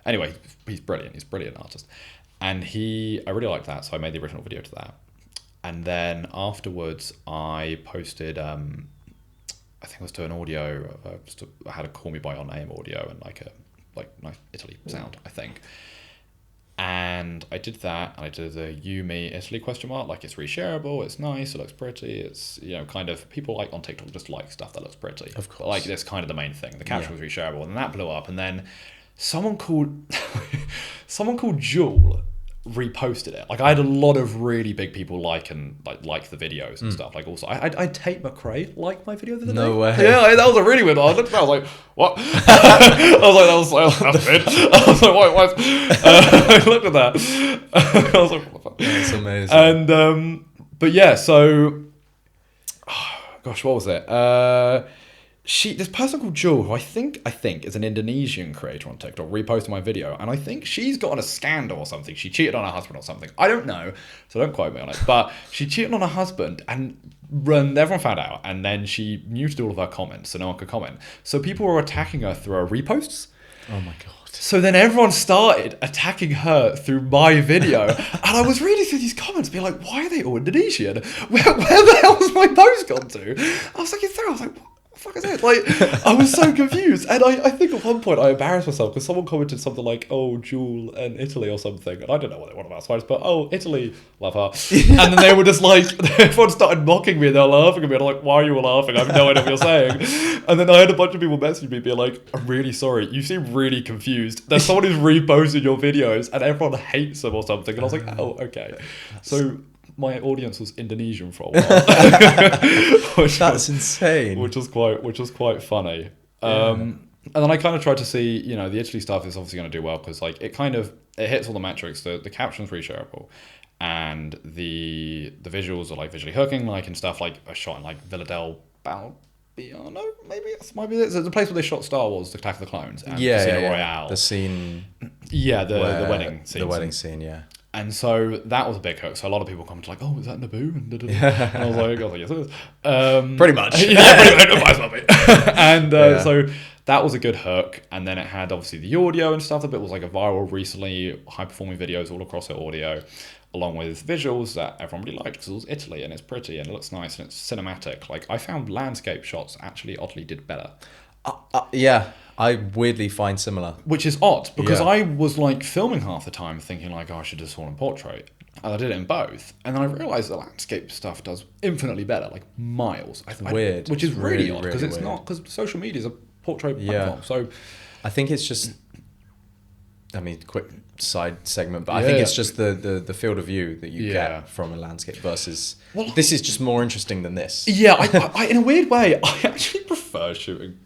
Anyway, he's brilliant. He's a brilliant artist, and I really liked that, so I made the original video to that. And then afterwards, I posted, I think it was to an audio, I had a Call Me By Your Name audio and a nice Italy sound, I think. And I did that, and I did the You Me Italy ? It's reshareable, it's nice, it looks pretty, it's, kind of, people on TikTok just like stuff that looks pretty. Of course. That's kind of the main thing. The caption was reshareable, and that blew up, and then someone called Jewel reposted it. I had a lot of really big people like the videos and stuff. Also, I Tate McRae liked my video the other day. No way. Yeah, that was a really weird one. I looked at that, I was like, what? I was like, that's weird. I was like, what? I looked at that. I was like, what the fuck? That's amazing. And but yeah, so gosh, what was it? This person called Jewel, who I think is an Indonesian creator on TikTok, reposted my video, and I think she's got on a scandal or something. She cheated on her husband or something. I don't know, so don't quote me on it. But she cheated on her husband, and everyone found out, and then she muted all of her comments, so no one could comment. So people were attacking her through her reposts. Oh my god. So then everyone started attacking her through my video, and I was reading through these comments being like, why are they all Indonesian? Where the hell has my post gone to? I was looking through, I was like, what the fuck is it? I was so confused, and I think at one point I embarrassed myself because someone commented something like, oh, Jewel and Italy or something, and I don't know what they want about, so I just put, oh, Italy, love her. And then they were just everyone started mocking me, and they were laughing at me, and I'm like, why are you all laughing? I have no idea what you're saying. And then I had a bunch of people message me being like, I'm really sorry, you seem really confused. There's someone who's reposted your videos, and everyone hates them or something, and I was like, oh, okay. So my audience was Indonesian for a while. That's insane. Which was quite funny. And then I kind of tried to see, the Italy stuff is obviously going to do well because it hits all the metrics. The caption's reshareable, and the visuals are visually hooking, and stuff are shot in Villa del Balbiano, maybe it might be. It's the place where they shot Star Wars: Attack of the Clones and Casino Royale. The scene. Yeah, the wedding scene. The wedding scene, yeah. And so that was a big hook. So a lot of people commented oh, is that Naboo? And I was like, yes, it is. Pretty much. Yeah, pretty much. And so that was a good hook. And then it had obviously the audio and stuff. The bit was a viral recently, high-performing videos all across the audio, along with visuals that everyone really liked because it was Italy and it's pretty and it looks nice and it's cinematic. I found landscape shots actually oddly did better. Yeah. I weirdly find similar. Which is odd, because I was filming half the time thinking I should just all in portrait. And I did it in both. And then I realised the landscape stuff does infinitely better, miles. Weird. Which is really odd, because really it's weird. not, because social media is a portrait platform. So I think it's just, quick side segment, but I think it's just the field of view that you get from a landscape versus, this is just more interesting than this. Yeah, I in a weird way, I actually prefer shooting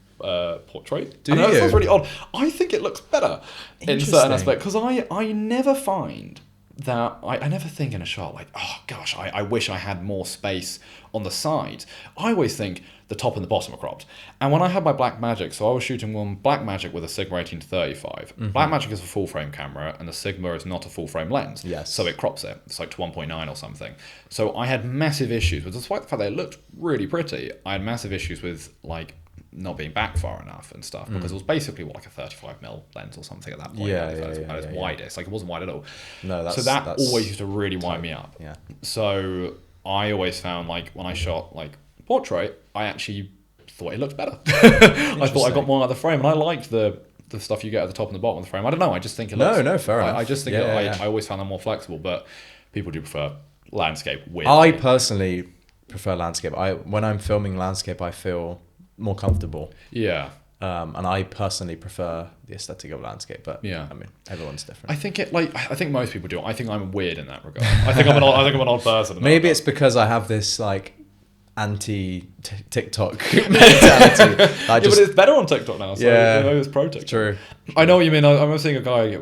portrait. Do you? That sounds really odd. I think it looks better in certain aspects because I never find that I never think in a shot oh gosh, I wish I had more space on the sides. I always think the top and the bottom are cropped. And when I had my Blackmagic, so I was shooting one Blackmagic with a Sigma 18-35. Blackmagic is a full frame camera and the Sigma is not a full frame lens. Yes. So it crops it. It's to 1.9 or something. So I had massive issues with, despite the fact that it looked really pretty, I had massive issues with not being back far enough and stuff, because it was basically like a 35mm lens or something at that point. Yeah, At its widest, like it wasn't wide at all. No, so that always used to really wind me up. Yeah. So I always found, like, when I shot like portrait, I actually thought it looked better. I thought I got more out of the frame, and I liked the stuff you get at the top and the bottom of the frame. I don't know. I just think it looks... No, fair enough. I just think I always found them more flexible, but people do prefer landscape. I personally prefer landscape. When I'm filming landscape, I feel more comfortable. Yeah. And I personally prefer the aesthetic of landscape, but yeah, I mean, everyone's different. I think most people do. I think I'm weird in that regard. I think I'm an odd person. Maybe it's because I have this like anti-TikTok mentality. But it's better on TikTok now. So maybe it's pro TikTok. True. I know what you mean. I remember seeing a guy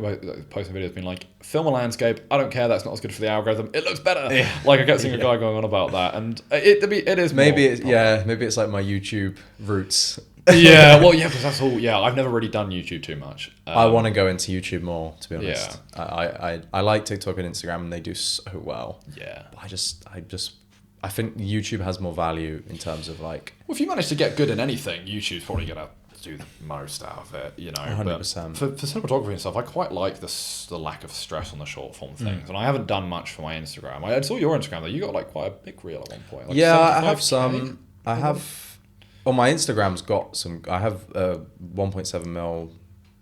posting videos being like, film a landscape. I don't care. That's not as good for the algorithm. It looks better. Yeah. Like I get seeing a guy going on about that, and it is. Maybe it's like my YouTube roots. Because that's all. Yeah, I've never really done YouTube too much. I want to go into YouTube more, to be honest. Yeah. I like TikTok and Instagram, and they do so well. Yeah. But I think YouTube has more value in terms of like... Well, if you manage to get good in anything, YouTube's probably going to do the most out of it, you know. 100%. For cinematography and stuff, I quite like the lack of stress on the short form things. And I haven't done much for my Instagram. I saw your Instagram, though. You got like quite a big reel at one point. Like I have some... On my Instagram's got some... I have a 1.7mm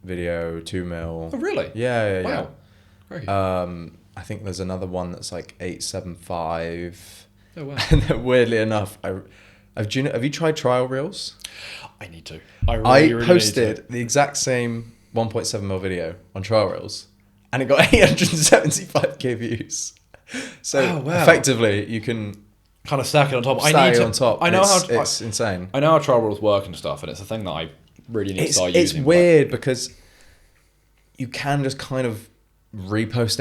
video, 2mm. Oh, really? Yeah. Wow. Great. I think there's another one that's like 875... Oh, wow. And weirdly enough, have you tried trial reels? I need to. I posted the exact same 1.7mm video on trial reels, and it got 875k views. So effectively, you can kind of stack it on top. On top. I know it's insane. I know how trial reels work and stuff, and it's a thing that I really need to start using. It's weird because you can just kind of repost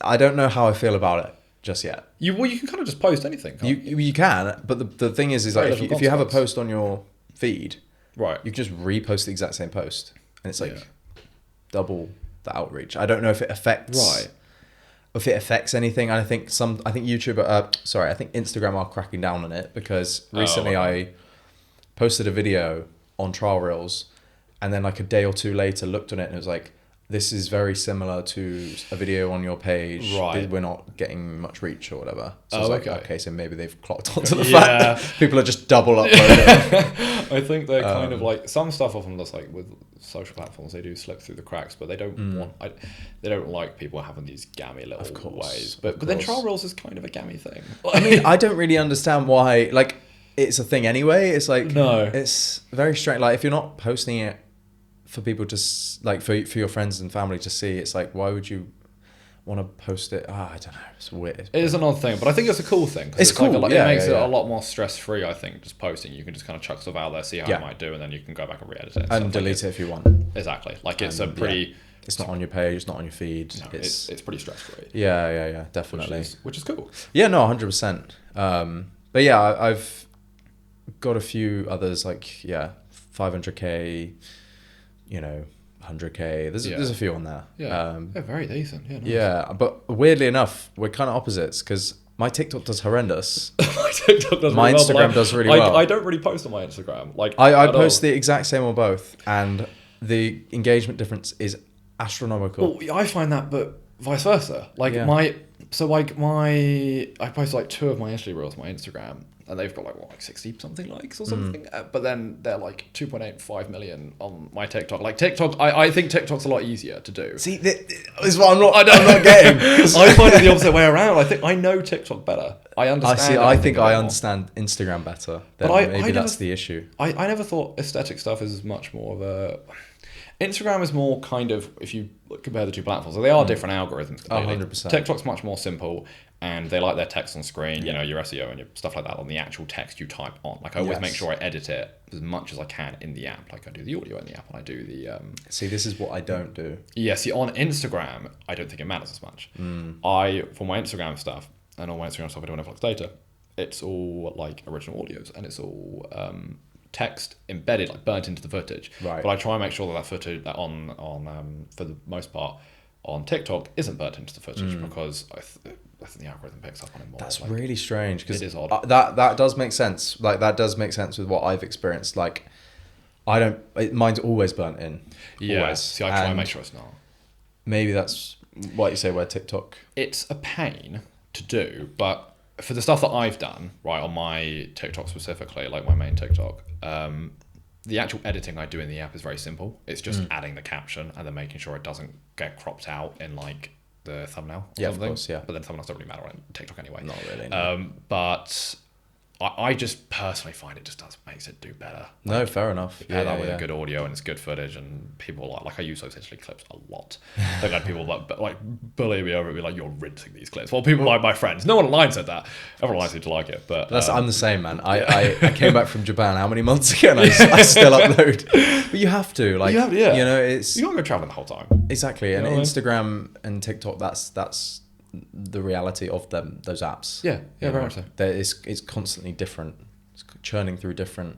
I don't know how I feel about it just yet. You can kind of just post anything. You can, but the thing is like if you have a post on your feed, right, you can just repost the exact same post, and it's like double the outreach. I don't know if it affects anything. And I think YouTube, I think Instagram are cracking down on it, because recently I posted a video on trial reels, and then like a day or two later looked on it and it was like, this is very similar to a video on your page. Right. We're not getting much reach or whatever. So okay, so maybe they've clocked onto the fact that people are just double uploading. I think they're kind of like, some stuff often looks like with social platforms, they do slip through the cracks, but they don't they don't like people having these gammy little ways. But then trial reels is kind of a gammy thing. I mean, I don't really understand why, like, it's a thing anyway. It's like, no, it's very strange. Like, if you're not posting it for people to like for your friends and family to see, it's like, why would you want to post it? I don't know, it's weird. It is an odd thing, but I think it's a cool thing. It's cool. Like it makes it a lot more stress free. I think just posting, you can just kind of chuck stuff out there, see how it might do, and then you can go back and re-edit it and delete it if you want. Exactly. Like it's a pretty. It's not on your page. It's not on your feed. No, it's pretty stress free. Yeah, definitely. Which is cool. Yeah, no, 100%. But yeah, I've got a few others, like 500k. 100k. There's a few on there. Yeah, very decent. Yeah, nice. Yeah, but weirdly enough, we're kind of opposites, because my TikTok does horrendous. My TikTok does. My Instagram does really well. I don't really post on my Instagram. Like I post the exact same on both, and the engagement difference is astronomical. Well, I find that, but vice versa. Like I post like 2 of my Insta reels on my Instagram, and they've got like 60 something likes or something. But then they're like 2.85 million on my TikTok. Like TikTok, I think TikTok's a lot easier to do. See, this is what I'm not getting. I find it the opposite way around. I know TikTok better. I understand. I think I understand Instagram better. But maybe that's the issue. I never thought aesthetic stuff is much more of a... Instagram is more kind of, if you compare the two platforms, so they are different algorithms completely. 100%. TikTok's much more simple, and they like their text on screen, your SEO and your stuff like that on the actual text you type on. Like I always make sure I edit it as much as I can in the app. Like I do the audio in the app, and I do the... See, this is what I don't do. Yeah, see, on Instagram, I don't think it matters as much. For my Instagram stuff, and all my Instagram stuff I do on Ep.6 data, it's all like original audios, and it's all... text embedded, like burnt into the footage. Right. But I try and make sure that footage that on for the most part on TikTok isn't burnt into the footage, because I think the algorithm picks up on it more. That's really strange, because it is odd. That does make sense. Like that does make sense with what I've experienced. Like I don't. Mine's always burnt in. Yeah. Always. See, I try and And make sure it's not. maybe that's what you say. Where TikTok. It's a pain to do, but for the stuff that I've done, right, on my TikTok specifically, like my main TikTok, the actual editing I do in the app is very simple. It's just adding the caption and then making sure it doesn't get cropped out in like the thumbnail or Yeah, of something. course, yeah. But then thumbnails don't really matter on TikTok anyway. Not really. No. But I just personally find it just makes it do better. No, fair enough. Pair that with a good audio and it's good footage, and people like I use those essentially clips a lot. I've had people like bully me over it, be like, "You're rinsing these clips." Well, people like my friends. No one online said that. Everyone online seemed to like it, but I'm the same, man. I came back from Japan how many months ago, and I still upload. But you have to, like, You have to, yeah. you know, it's you can't go traveling the whole time. exactly. And know what I mean? Instagram and TikTok, that's the reality of those apps. Yeah, You very know, much so. it's constantly different. It's churning through different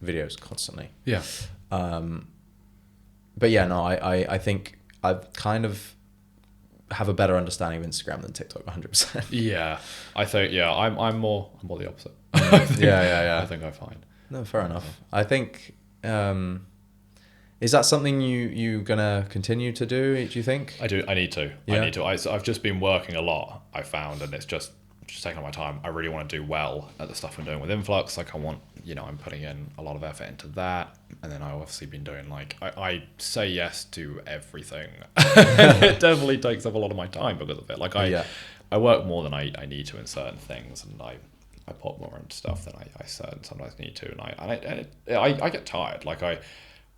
videos constantly. Yeah. But yeah, no, I think I've kind of have a better understanding of Instagram than TikTok, 100%. Yeah, I think I'm more the opposite. Yeah. I think I find. No, fair enough. I think is that something you gonna continue to do? Do you think? I do. I need to. Yeah. I need to. I've just been working a lot, I found, and it's just taking up my time. I really want to do well at the stuff I'm doing with Influx. Like I'm putting in a lot of effort into that. And then I obviously been doing like, I say yes to everything. It definitely takes up a lot of my time because of it. Like I work more than I need to in certain things, and I put more into stuff than I sometimes need to. And I get tired. Like I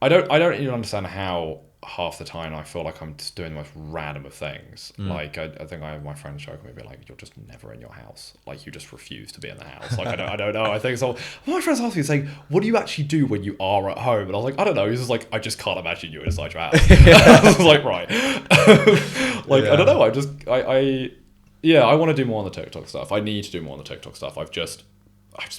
don't even understand how half the time I feel like I'm just doing the most random of things. Like I think I have my friends joking with me like, "You're just never in your house. Like you just refuse to be in the house." Like I don't know. I think so. My friends ask me saying, "What do you actually do when you are at home?" And I was like, "I don't know." He's just like, "I just can't imagine you inside your house." I was like, right. I don't know. I want to do more on the TikTok stuff. I need to do more on the TikTok stuff. I've just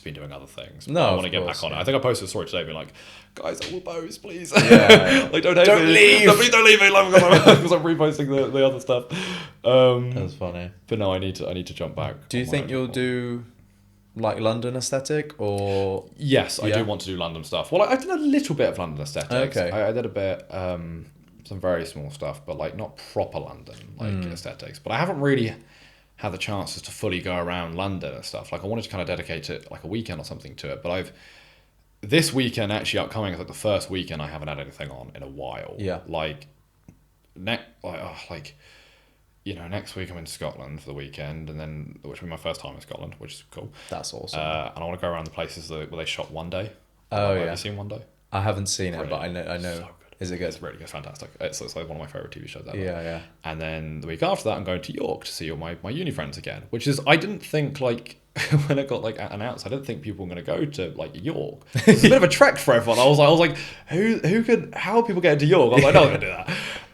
been doing other things. No, I want to of get course, back on it. yeah. I think I posted a story today being like, "Guys, I will post, please." Yeah. Like, don't hate me. leave. No, please don't leave me. Because I'm reposting the other stuff. That's funny. But no, I need to jump back. Do you think you'll do like London aesthetic or? Yes, I Yeah. do want to do London stuff. Well, I did a little bit of London aesthetics. Okay. I did a bit, some very small stuff, but like not proper London aesthetics. But I haven't really had the chances to fully go around London and stuff. Like I wanted to kind of dedicate it like a weekend or something to it. But this weekend actually upcoming is like the first weekend I haven't had anything on in a while. Yeah. Next week I'm in Scotland for the weekend, and then which will be my first time in Scotland, which is cool. That's awesome. And I want to go around the places where they shot One Day. Oh, Have yeah. you seen One Day? I haven't seen it, but I Brilliant. know. So good. Is it good? It's really good, fantastic. It's like one of my favourite TV shows ever. Yeah. And then the week after that, I'm going to York to see all my uni friends again, which is, I didn't think, like, when it got, like, announced, I didn't think people were going to go to, like, York. It's a bit of a trek for everyone. I was like, how are people getting to York? I was like, no, I'm going to do that.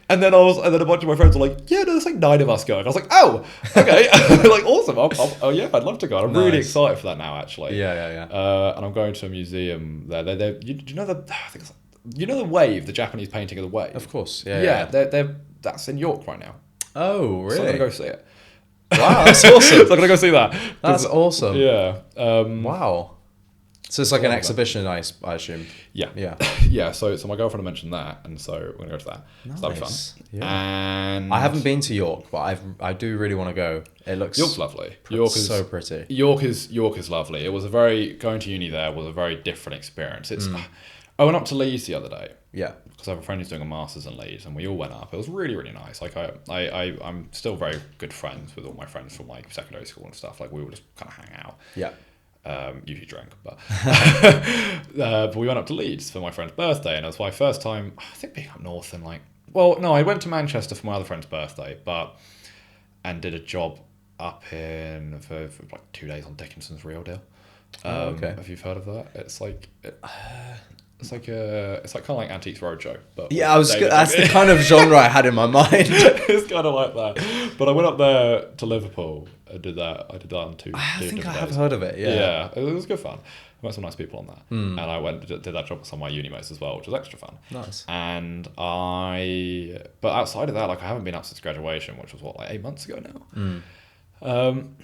And then a bunch of my friends were like, yeah, no, there's like 9 of us going. I was like, oh, okay. Like, awesome. Oh, yeah, I'd love to go. I'm really excited for that now, actually. Yeah. And I'm going to a museum there. Do you know the Wave, the Japanese painting of the Wave? Of course. Yeah. That's in York right now. Oh, really? So I'm going to go see it. Wow, that's awesome. So I'm going to go see that. That's awesome. Yeah. Wow. So it's like an exhibition, I assume. Yeah. Yeah. Yeah, so my girlfriend mentioned that, and so we're going to go to that. Nice. So that'll be fun. Yeah. And I haven't been to York, but I do really want to go. It looks York's lovely. York is so pretty. York is lovely. It was going to uni there was a very different experience. I went up to Leeds the other day. Yeah. Because I have a friend who's doing a master's in Leeds, and we all went up. It was really, really nice. Like I'm still very good friends with all my friends from like secondary school and stuff. Like we would just kind of hang out. Yeah. Usually drink, but but we went up to Leeds for my friend's birthday, and it was my first time, I think, being up north. And I went to Manchester for my other friend's birthday, and did a job up for like 2 days on Dickinson's Real Deal. Okay. Have you heard of that? It's like kind of like Antiques Roadshow, but Yeah, that's the kind of genre I had in my mind. It's kind of like that. But I went up there to Liverpool and did that. I did that on two. I think I days. have heard of it. Yeah. Yeah, it was good fun. I met some nice people on that, and I went did that job with some of my uni mates as well, which was extra fun. Nice. And but outside of that, like I haven't been up since graduation, which was like 8 months ago now.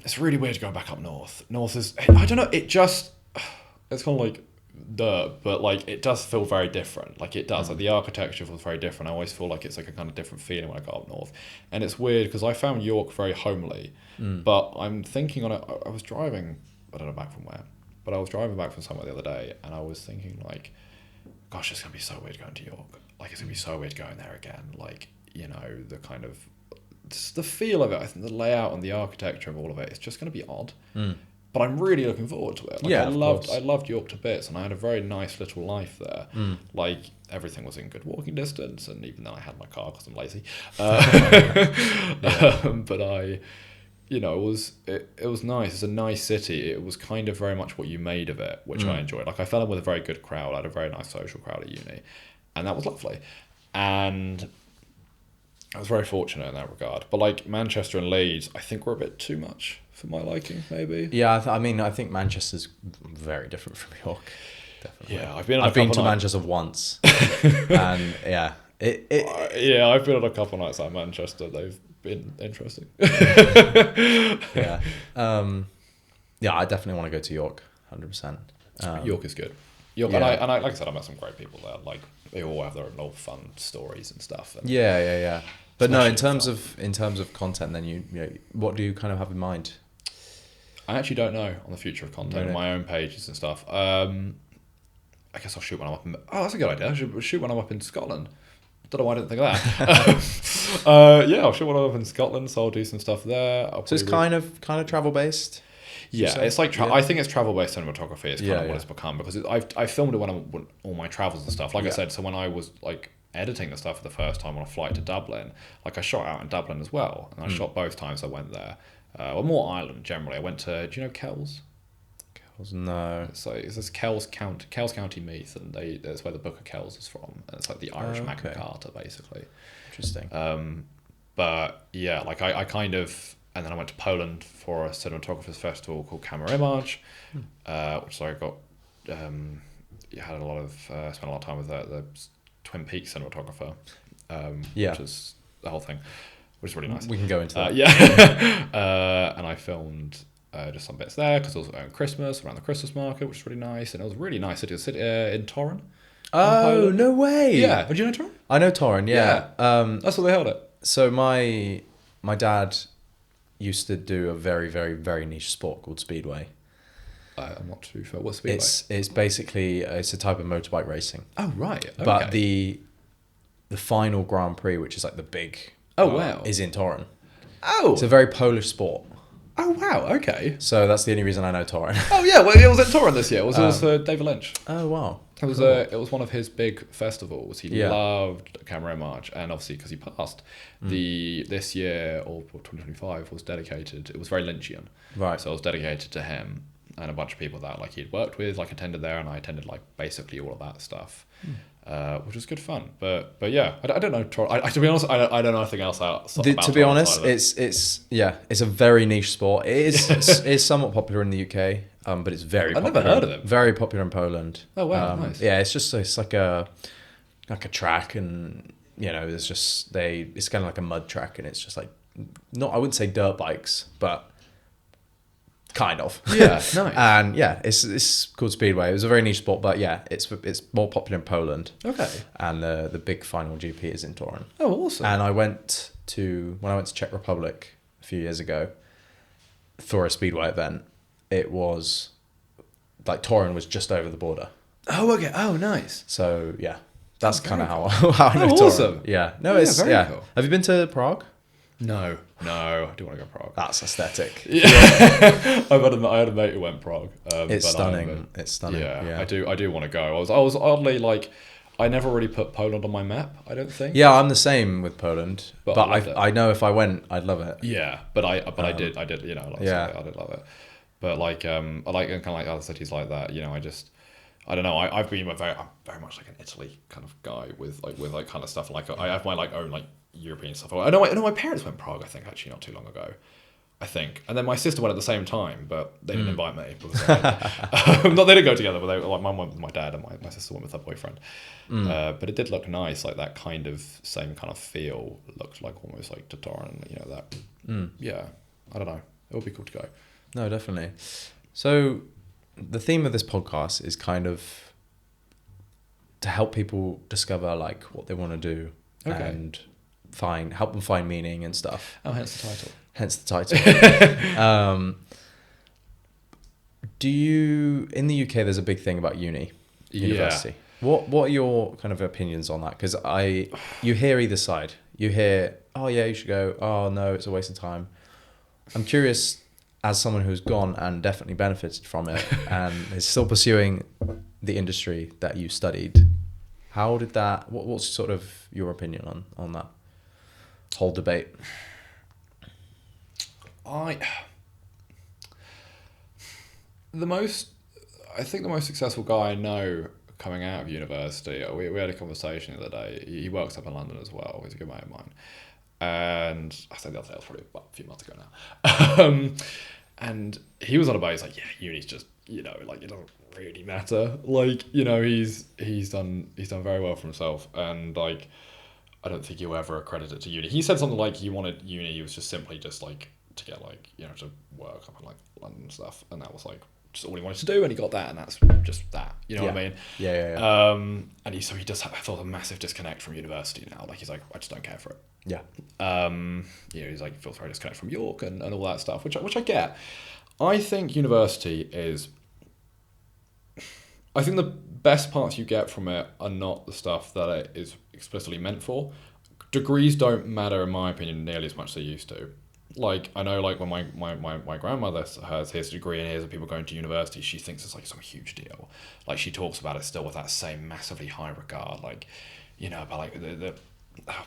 It's really weird going back up north. North is, I don't know, it's kind of like but like it does feel very different. Like it does. Like the architecture feels very different. I always feel like it's like a kind of different feeling when I go up north, and it's weird because I found York very homely, but I'm thinking on it. I was driving. I don't know back from where, but I was driving back from somewhere the other day, and I was thinking like, gosh, it's gonna be so weird going to York. Like it's gonna be so weird going there again. Like the kind of just the feel of it. I think the layout and the architecture of all of it. It's just gonna be odd. But I'm really looking forward to it. Like, Yeah, I loved York to bits, and I had a very nice little life there. Like everything was in good walking distance, and even though I had my car because I'm lazy, but it was nice. It's a nice city. It was kind of very much what you made of it, which I enjoyed. Like I fell in with a very good crowd. I had a very nice social crowd at uni, and that was lovely. And I was very fortunate in that regard. But like Manchester and Leeds, I think were a bit too much for my liking, maybe. Yeah, I think Manchester's very different from York. Definitely. Yeah, I've been to Manchester once, and yeah, I've been on a couple nights at Manchester. They've been interesting. Yeah, I definitely want to go to York, 100%. York is good. York, Yeah. and I like I said, I met some great people there. Like they all have their own little fun stories and stuff. And Yeah. But no, Especially in terms of content, then you know, what do you kind of have in mind? I actually don't know on the future of content Really? on my own pages and stuff. I guess I'll shoot when I'm up in... Oh, that's a good idea. I should shoot when I'm up in Scotland. Don't know why I didn't think of that. I'll shoot when I'm up in Scotland, so I'll do some stuff there. So it's kind of travel based. Yeah, it's like I think it's travel-based cinematography. It's kind of what Yeah. it's become because I filmed it when all my travels and stuff. Like I Yeah. said, so when I was like editing the stuff for the first time on a flight to Dublin, like I shot out in Dublin as well, and I shot both times I went there. More Ireland generally. I went to, do you know Kells? No. So it's this Kells County Meath, and that's where the Book of Kells is from. And it's like the Irish Magna Carta, basically. Interesting. But yeah, like I kind of, and then I went to Poland for a cinematographers festival called Camera Image, which I got, had a lot of, spent a lot of time with the Twin Peaks cinematographer, which is the whole thing, which is really nice. We can go into that. And I filmed just some bits there because it was around Christmas, around the Christmas market, which was really nice, and it was a really nice city. It was in Torun. Oh, no way. Yeah. Do you know Torun? I know Torun, yeah. That's where they held it. So my dad used to do a very, very, very niche sport called speedway. I'm not too sure. What's speedway? It's basically it's a type of motorbike racing. Oh right. Okay. But the final Grand Prix, which is like the big wow, is in Torun. Oh. It's a very Polish sport. Oh wow. Okay. So that's the only reason I know Torun. Oh yeah. Well, it was at Torun this year. It was for David Lynch. Oh wow. It was Cool. it was one of his big festivals. He loved Camera March, and obviously because he passed, this year or 2025 was dedicated. It was very Lynchian, Right. So it was dedicated to him and a bunch of people that like he'd worked with, like attended there, and I attended like basically all of that stuff, which was good fun. But yeah, I don't know. To be honest, I don't know anything else outside. To be honest, it's a very niche sport. It is somewhat popular in the UK, but it's very I've popular. never heard of it. Very popular in Poland. Oh wow, nice. Yeah, it's like a track, and it's kind of like a mud track, and it's just like I wouldn't say dirt bikes, but kind of. Yeah, nice. And yeah, it's called speedway. It was a very niche sport, but yeah, it's more popular in Poland. Okay. And the big final GP is in Torun. Oh, awesome. And when I went to Czech Republic a few years ago for a speedway event, it was like Torun was just over the border. Oh, okay. Oh, nice. So yeah, that's kind of cool. how I know Torun. Awesome. Yeah. No, Yeah, it's very cool. Have you been to Prague? No, I do want to go Prague. That's aesthetic. Yeah, I had a mate who went Prague. It's stunning. It's stunning. Yeah, I do want to go. I was oddly like, I never really put Poland on my map. I don't think. Yeah, I'm the same with Poland, but I loved it. I know if I went, I'd love it. Yeah, but I did. I did love it. But like I like kind of like other cities like that. I don't know. I'm very much like an Italy kind of guy with kind of stuff. Like I have my like own like European stuff. I know my parents went Prague. I think actually not too long ago. I think, and then my sister went at the same time, but they didn't invite me because they didn't go together. But like mum went with my dad, and my sister went with her boyfriend. But it did look nice, like that kind of same kind of feel. Looked like almost like Tataran, that. Yeah, I don't know. It would be cool to go. No, definitely. So, the theme of this podcast is kind of to help people discover like what they want to do and help them find meaning and stuff. Oh, hence the title. Hence the title. Do you, in the UK, there's a big thing about university. What are your kind of opinions on that? Because you hear either side. You hear, oh yeah, you should go. Oh no, it's a waste of time. I'm curious, as someone who's gone and definitely benefited from it and is still pursuing the industry that you studied, how did that? What's sort of your opinion on that whole debate? I think the most successful guy I know coming out of university, we had a conversation the other day. He works up in London as well. He's a good mate of mine. And I said the other day, it was probably about a few months ago now. And he was on about, he's like, yeah, uni's just, like, it doesn't really matter. Like, he's done very well for himself. And like, I don't think he'll ever accredit it to uni. He said something like he wanted uni, he was just simply just like to get like, to work up in like London and stuff. And that was like just all he wanted to do, and he got that, and that's just that. You know what I mean? Yeah. And he does have, I thought, a massive disconnect from university now. Like, he's like, I just don't care for it. Yeah. He's like, feels very disconnected from York and all that stuff, which I get. I think university is, I think the best parts you get from it are not the stuff that it is explicitly meant for. Degrees don't matter, in my opinion, nearly as much as they used to. Like, I know, like, when my grandmother has his degree and hears of people going to university, she thinks it's like some huge deal. Like, she talks about it still with that same massively high regard, like, about like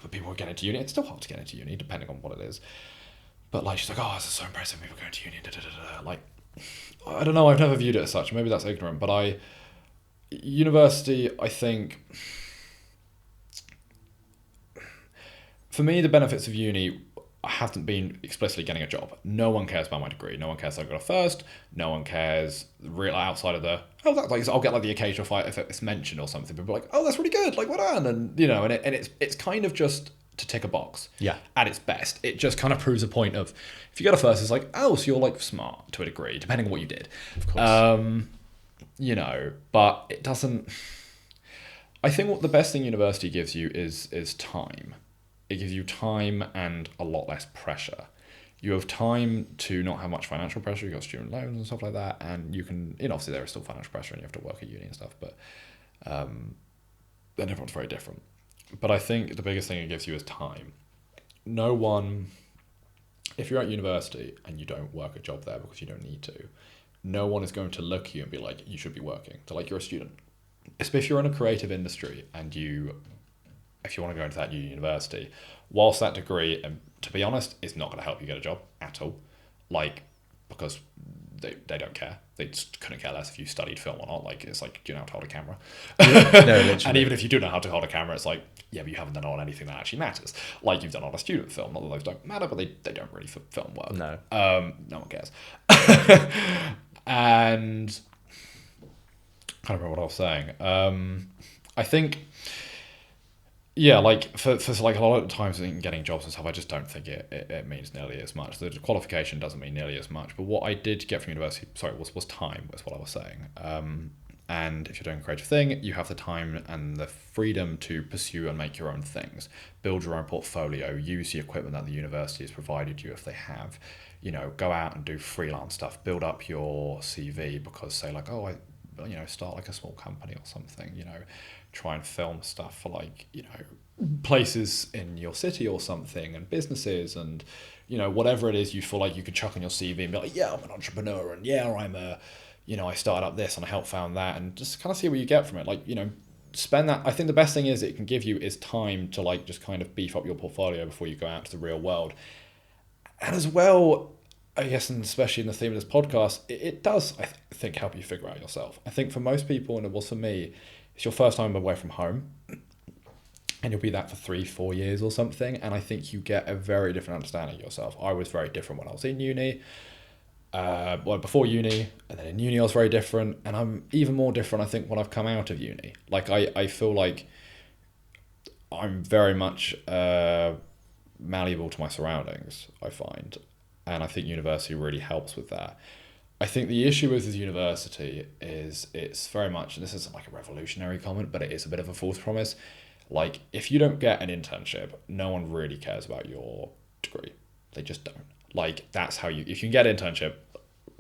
the people who get into uni. It's still hard to get into uni, depending on what it is. But like, she's like, oh, this is so impressive, people going to uni. Like, I don't know, I've never viewed it as such. Maybe that's ignorant, but university, I think, for me, the benefits of uni haven't been explicitly getting a job. No one cares about my degree. No one cares if I got a first. No one cares real outside of the, I'll get like the occasional fight if it's mentioned or something. People are like, oh, that's really good. Like, well done. And it's kind of just to tick a box. Yeah. At its best, it just kind of proves a point of, if you get a first, it's like, oh, so you're like smart to a degree, depending on what you did. Of course. But it doesn't. I think what the best thing university gives you is time. It gives you time and a lot less pressure. You have time to not have much financial pressure. You've got student loans and stuff like that. And you can, obviously there is still financial pressure and you have to work at uni and stuff, but then everyone's very different. But I think the biggest thing it gives you is time. No one, if you're at university and you don't work a job there because you don't need to, no one is going to look at you and be like, you should be working. So like, you're a student. Especially if you're in a creative industry and if you want to go into that university, whilst that degree, to be honest, is not going to help you get a job at all, like, because they don't care. They just couldn't care less if you studied film or not. Like, it's like, do you know how to hold a camera? No, and even if you do know how to hold a camera, it's like, yeah, but you haven't done it on anything that actually matters. Like, you've done it on a student film. Not that those don't matter, but they don't really film work. No. No one cares. And I can't remember what I was saying. I think, yeah, like for like a lot of times in getting jobs and stuff, I just don't think it means nearly as much. The qualification doesn't mean nearly as much. But what I did get from university, was time, was what I was saying. And if you're doing a creative thing, you have the time and the freedom to pursue and make your own things, build your own portfolio, use the equipment that the university has provided you if they have, go out and do freelance stuff, build up your CV, because say like, oh, start like a small company or something, try and film stuff for like, places in your city or something, and businesses, and, whatever it is you feel like you could chuck on your CV and be like, yeah, I'm an entrepreneur, and yeah, I'm I started up this and I helped found that, and just kind of see what you get from it. Like, spend that. I think the best thing it can give you is time to like just kind of beef up your portfolio before you go out to the real world. And as well, I guess, and especially in the theme of this podcast, it does, I think, help you figure out yourself. I think for most people, and it was for me, it's your first time away from home, and you'll be that for 3-4 years or something, and I think you get a very different understanding of yourself. I was very different when I was in uni, before uni, and then in uni I was very different, and I'm even more different, I think, when I've come out of uni. Like, I feel like I'm very much malleable to my surroundings, I find, and I think university really helps with that. I think the issue with the university is it's very much, and this isn't like a revolutionary comment, but it is a bit of a false promise. Like, if you don't get an internship, no one really cares about your degree. They just don't. Like, that's how if you can get an internship,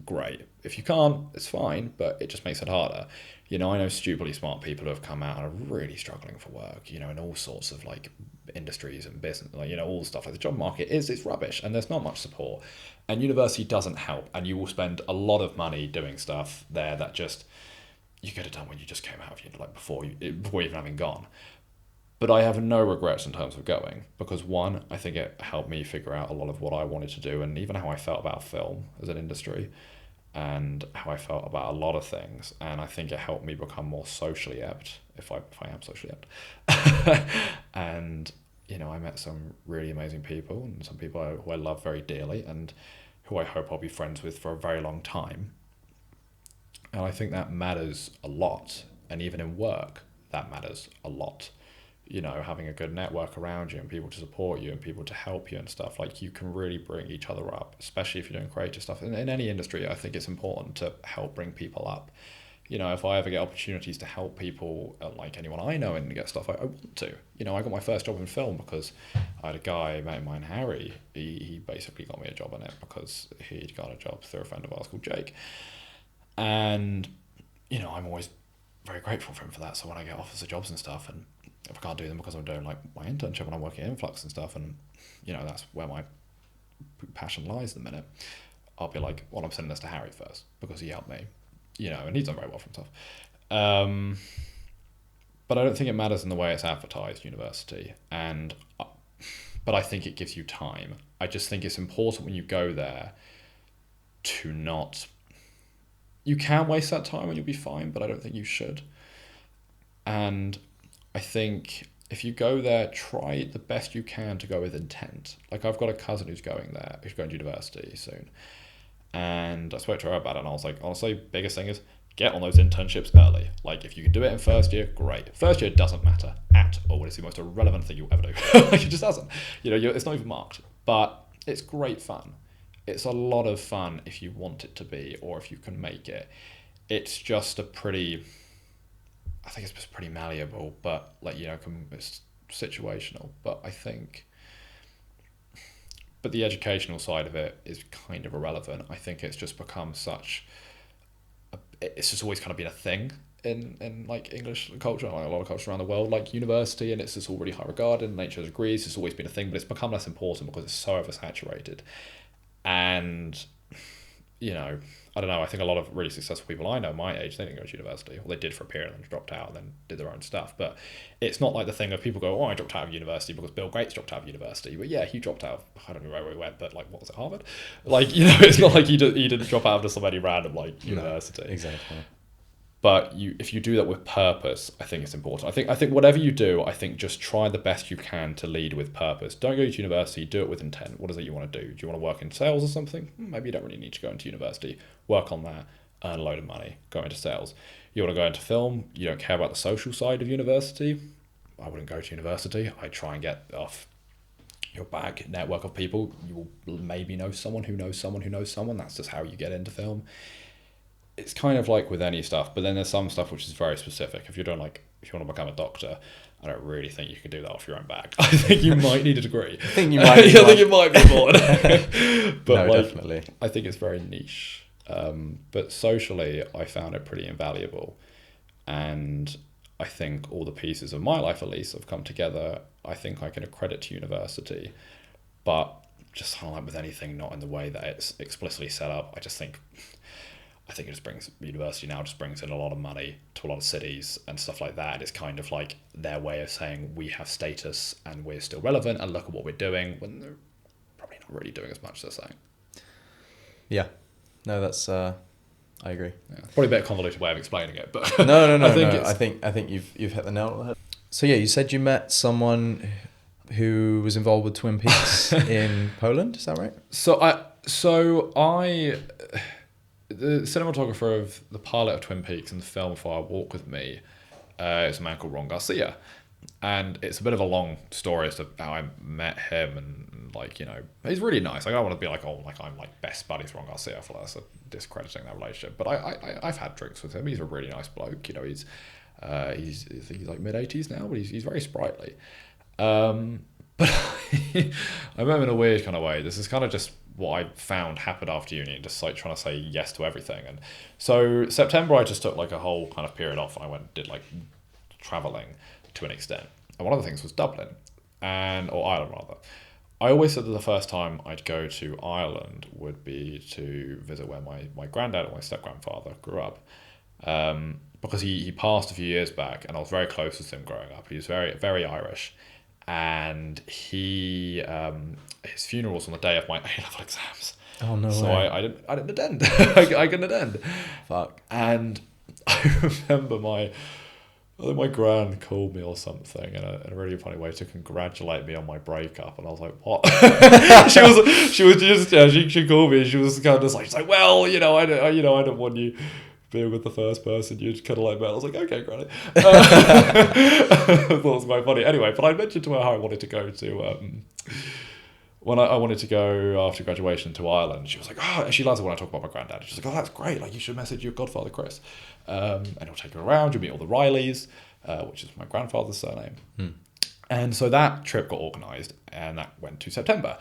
great. If you can't, it's fine, but it just makes it harder. I know stupidly smart people who have come out and are really struggling for work, in all sorts of like industries and business, like, all the stuff. Like, the job market it's rubbish and there's not much support. And university doesn't help, and you will spend a lot of money doing stuff there that just you could have done when you just came out of like before even having gone. But I have no regrets in terms of going, because one, I think it helped me figure out a lot of what I wanted to do and even how I felt about film as an industry and how I felt about a lot of things. And I think it helped me become more socially apt, if I am socially apt. And, I met some really amazing people and some people who I love very dearly and who I hope I'll be friends with for a very long time. And I think that matters a lot. And even in work, that matters a lot. Having a good network around you and people to support you and people to help you and stuff, like, you can really bring each other up, especially if you're doing creative stuff. In any industry, I think it's important to help bring people up. If I ever get opportunities to help people, like anyone I know, and get stuff, I want to. I got my first job in film because I had a guy, a mate of mine, Harry, he basically got me a job in it because he'd got a job through a friend of ours called Jake. And, I'm always very grateful for him for that. So when I get offers of jobs and stuff, and if I can't do them because I'm doing like my internship and I'm working at Influx and stuff, and that's where my passion lies at the minute, I'll be like, well, I'm sending this to Harry first because he helped me, and he's done very well for himself. But I don't think it matters in the way it's advertised, university, but I think it gives you time. I just think it's important when you go there to not. You can waste that time and you'll be fine, but I don't think you should. And I think if you go there, try the best you can to go with intent. Like, I've got a cousin who's going to university soon. And I spoke to her about it and I was like, honestly, biggest thing is get on those internships early. Like, if you can do it in first year, great. First year doesn't matter at all. It's the most irrelevant thing you'll ever do. Like, it just doesn't. It's not even marked. But it's great fun. It's a lot of fun if you want it to be, or if you can make it. It's just I think it's just pretty malleable, but it's situational. But the educational side of it is kind of irrelevant. I think it's just become it's just always kind of been a thing in like English culture, like a lot of cultures around the world, like university, and it's just all really high regarded. Nature degrees, it's always been a thing, but it's become less important because it's so oversaturated. And, I don't know, I think a lot of really successful people I know my age, they didn't go to university, or they did for a period and then dropped out and then did their own stuff. But it's not like the thing of people go, I dropped out of university because Bill Gates dropped out of university. But yeah, he dropped out of, I don't know where he went, but like, what was it, Harvard? Like, it's not like he didn't drop out of just some random like university. No, exactly. But if you do that with purpose, I think it's important. I think whatever you do, I think just try the best you can to lead with purpose. Don't go to university, do it with intent. What is it you want to do? Do you want to work in sales or something? Maybe you don't really need to go into university. Work on that, earn a load of money, go into sales. You want to go into film, you don't care about the social side of university. I wouldn't go to university. I try and get off your back network of people. You will maybe know someone who knows someone who knows someone. That's just how you get into film. It's kind of like with any stuff, but then there's some stuff which is very specific. If you want to become a doctor, I don't really think you can do that off your own back. I think you might need a degree. I think you might. I think it might be more. But no, definitely. I think it's very niche. But socially, I found it pretty invaluable, and I think all the pieces of my life, at least, have come together. I think I can accredit to university, but just kind of like with anything, not in the way that it's explicitly set up. I think it just brings, university now just brings in a lot of money to a lot of cities and stuff like that. It's kind of like their way of saying we have status and we're still relevant and look at what we're doing, when they're probably not really doing as much as they're saying. Yeah. No, that's, I agree. Yeah. Probably a bit convoluted way of explaining it, but No. I think you've hit the nail on the head. So yeah, you said you met someone who was involved with Twin Peaks in Poland, is that right? The cinematographer of the pilot of Twin Peaks and the film Fire Walk With Me is a man called Ron Garcia. And it's a bit of a long story as to how I met him and and like, you know, he's really nice. Like I don't want to be like, oh, like I'm like best buddies with Ron Garcia. I feel like that's discrediting that relationship. But I've had drinks with him. He's a really nice bloke. You know, he's I think he's like mid-80s now, but he's very sprightly. But I met him in a weird kind of way. This is kind of just what I found happened after uni, and just like trying to say yes to everything. And so September, I just took like a whole kind of period off, and I went and did like traveling to an extent. And one of the things was Dublin, or Ireland rather. I always said that the first time I'd go to Ireland would be to visit where my granddad and my step-grandfather grew up. Because he passed a few years back, and I was very close with him growing up. He was very, very Irish. And his funeral was on the day of my A-level exams. Oh, no so way. I didn't attend. I couldn't attend. Fuck. And I remember I think my gran called me or something in a really funny way to congratulate me on my breakup, and I was like, "What?" she was just she called me, and she was kind of just like, she's like, "Well, I don't want you being with the first person you'd kind of like met." I was like, "Okay, granny." I thought it was quite funny. Anyway, but I mentioned to her how I wanted to go to when I wanted to go after graduation to Ireland. She was like, "Oh," and she loves it when I talk about my granddad. She's like, "Oh, that's great. Like, you should message your godfather, Chris, and he'll take you around. You'll meet all the Rileys, which is my grandfather's surname." And so that trip got organised, and that went to September.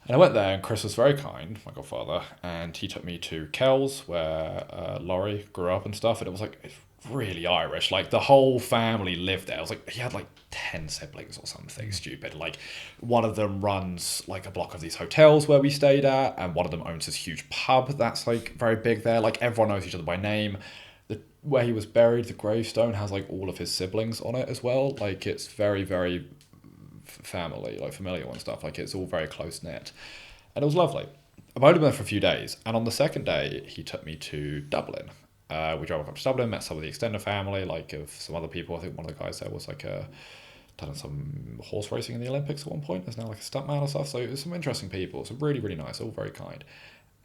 And I went there, and Chris was very kind, my godfather, and he took me to Kells, where Laurie grew up and stuff, and it was like, it's really Irish. Like, the whole family lived there. It was like, he had like 10 siblings or something stupid. Like, one of them runs like a block of these hotels where we stayed at, and one of them owns this huge pub that's like very big there. Like, everyone knows each other by name. Where he was buried, the gravestone has like all of his siblings on it as well. Like, it's very, very family, like familial and stuff. Like, it's all very close knit, and it was lovely. I've only been there for a few days, and on the second day he took me to Dublin. We drove up to Dublin, met some of the extended family, like of some other people. I think one of the guys there was like done some horse racing in the Olympics at one point. There's now like a stuntman and stuff. So it was some interesting people. So really, really nice, all very kind.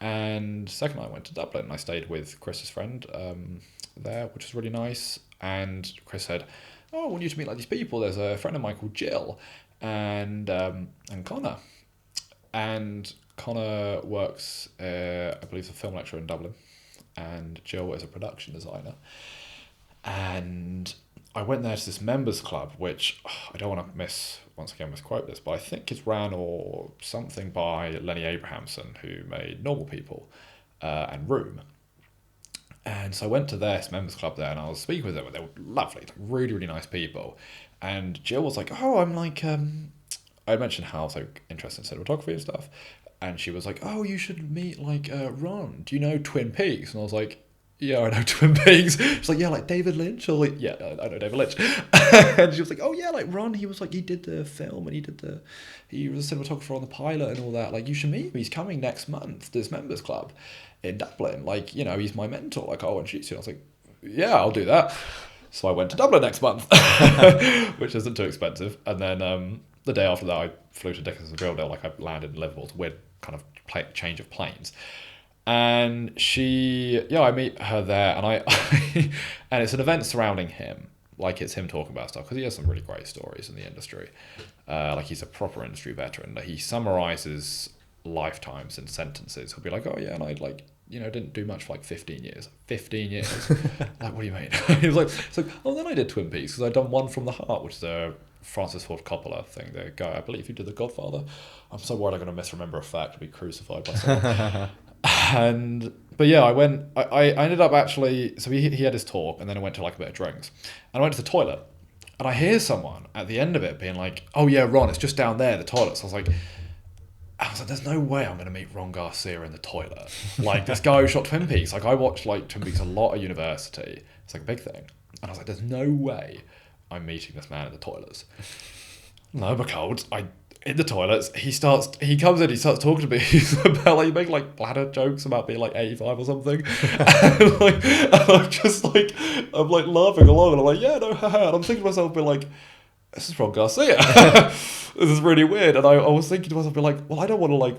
And second night I went to Dublin, and I stayed with Chris's friend there, which was really nice. And Chris said, "Oh, I want you to meet like these people. There's a friend of mine called Jill and Connor." And Connor works, I believe, as a film lecturer in Dublin, and Jill is a production designer. And I went there to this members club, which I don't want to misquote this, but I think it's ran or something by Lenny Abrahamson, who made Normal People and Room. And so I went to this members club there, and I was speaking with them, and they were lovely, like really, really nice people. And Jill was like, "Oh, I'm like," I mentioned how I was like interested in cinematography and stuff, and she was like, "Oh, you should meet like Ron. Do you know Twin Peaks?" And I was like, "Yeah, I know Twin Peaks." She's like, "Yeah, like David Lynch?" I was like, "Yeah, I know David Lynch." And she was like, "Oh yeah, like Ron, he was like, he did the film, and he was a cinematographer on the pilot and all that. Like, you should meet him. He's coming next month to this members club in Dublin. Like, he's my mentor. Like, I want to shoot you." And I was like, "Yeah, I'll do that." So I went to Dublin next month, which isn't too expensive. And then the day after that, I flew to Dickens and Gildale. Like, I landed in Liverpool. It's a weird kind of change of planes. And I meet her there, and and it's an event surrounding him. Like, it's him talking about stuff, because he has some really great stories in the industry. Like, he's a proper industry veteran. Like, he summarizes lifetimes in sentences. He'll be like, "Oh yeah, and I didn't do much for like 15 years. 15 years. Like, what do you mean?" He was like, "Oh, then I did Twin Peaks, because I'd done One from the Heart, which is a Francis Ford Coppola thing. The guy, I believe, who did The Godfather." I'm so worried I'm going to misremember a fact and be crucified by someone. But yeah, I ended up actually, so he had his talk, and then I went to like a bit of drinks, and I went to the toilet, and I hear someone at the end of it being like, "Oh yeah, Ron, it's just down there, the toilet." So I was like, "There's no way I'm going to meet Ron Garcia in the toilet." Like, this guy who shot Twin Peaks. Like, I watched like Twin Peaks a lot at university. It's like a big thing. And I was like, there's no way I'm meeting this man in the toilets. No, because in the toilets, he comes in, he starts talking to me about like making like bladder jokes about being like 85 or something. and I'm just like, I'm like laughing along, and I'm like, "Yeah, no, haha." And I'm thinking to myself, being like, "This is Ron Garcia." This is really weird. And I was thinking to myself, being like, well, I don't want to like,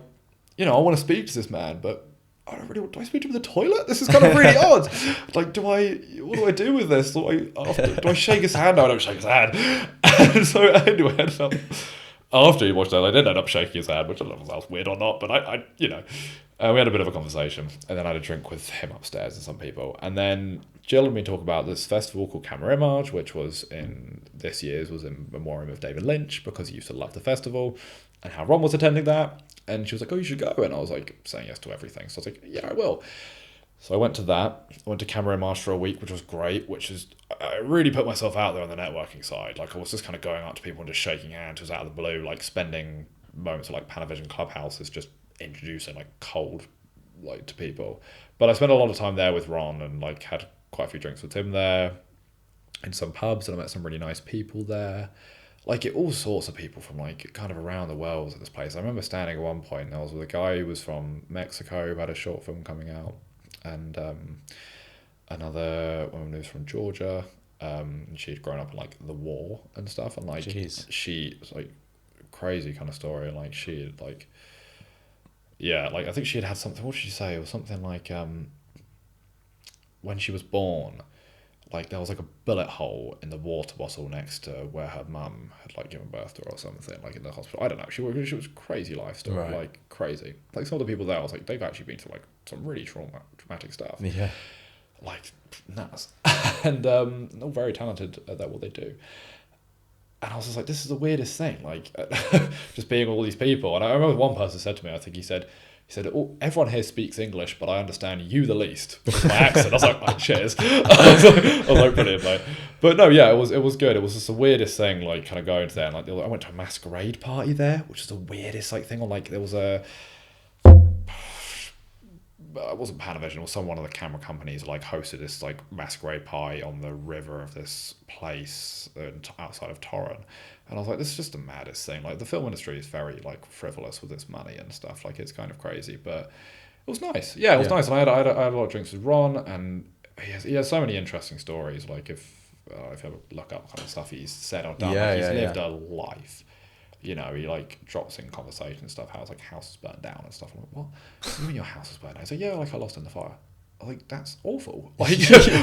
I want to speak to this man, but I don't really. Do I speak to him in the toilet? This is kind of really odd. Like, what do I do with this? Do I shake his hand? No, I don't shake his hand. And so anyway, after he watched that, I did end up shaking his hand, which I don't know if that was weird or not, but I you know, we had a bit of a conversation, and then I had a drink with him upstairs and some people, and then Jill and me talk about this festival called Camera Image, which was in this year's was in memoriam of David Lynch because he used to love the festival, and how Ron was attending that, and she was like, "Oh, you should go," and I was like saying yes to everything, so I was like, "Yeah, I will." So I went to that. I went to Camera Image for a week, which was great. Which is I really put myself out there on the networking side. Like I was just kind of going up to people and just shaking hands, just out of the blue, like spending moments at like Panavision clubhouses, just introducing like cold like to people. But I spent a lot of time there with Ron and like had quite a few drinks with him there in some pubs, and I met some really nice people there. Like it, all sorts of people from like kind of around the world at this place. I remember standing at one point and I was with a guy who was from Mexico who had a short film coming out, and another woman who was from Georgia. She'd grown up in like the war and stuff, and like Jeez. she was like crazy kind of story, and like she had like yeah, like I think she had had something. What did she say? It was something like when she was born, like there was like a bullet hole in the water bottle next to where her mum had like given birth to her or something, like in the hospital. I don't know. She was a crazy life story, Right. like crazy. Like some of the people there, I was like, they've actually been through like some really traumatic stuff, Yeah. like nuts, and all very talented at that what they do. And I was just like, this is the weirdest thing, like just being all these people. And I remember one person said to me, I think he said, oh, everyone here speaks English, but I understand you the least because of my accent. I was like, oh, cheers. I was like, brilliant, mate. But no, yeah, it was good. It was just the weirdest thing, like kind of going to there. And like, I went to a masquerade party there, which is the weirdest like thing. Or like there was a, it wasn't Panavision, it was one of the camera companies like hosted this like masquerade party on the river of this place outside of Torrent. And I was like, this is just the maddest thing. Like the film industry is very like frivolous with its money and stuff. Like it's kind of crazy, but it was nice. Yeah, it was nice. And I had a lot of drinks with Ron, and he has so many interesting stories. Like if you ever look up kind of stuff he's said or done, Yeah, like he's yeah, lived yeah. a life. You know, he like drops in conversation and stuff, how it's like houses burned down and stuff. I'm like, what? What do you mean your house was burned down? He's like, yeah, like I lost in the fire. I'm like, that's awful. Like,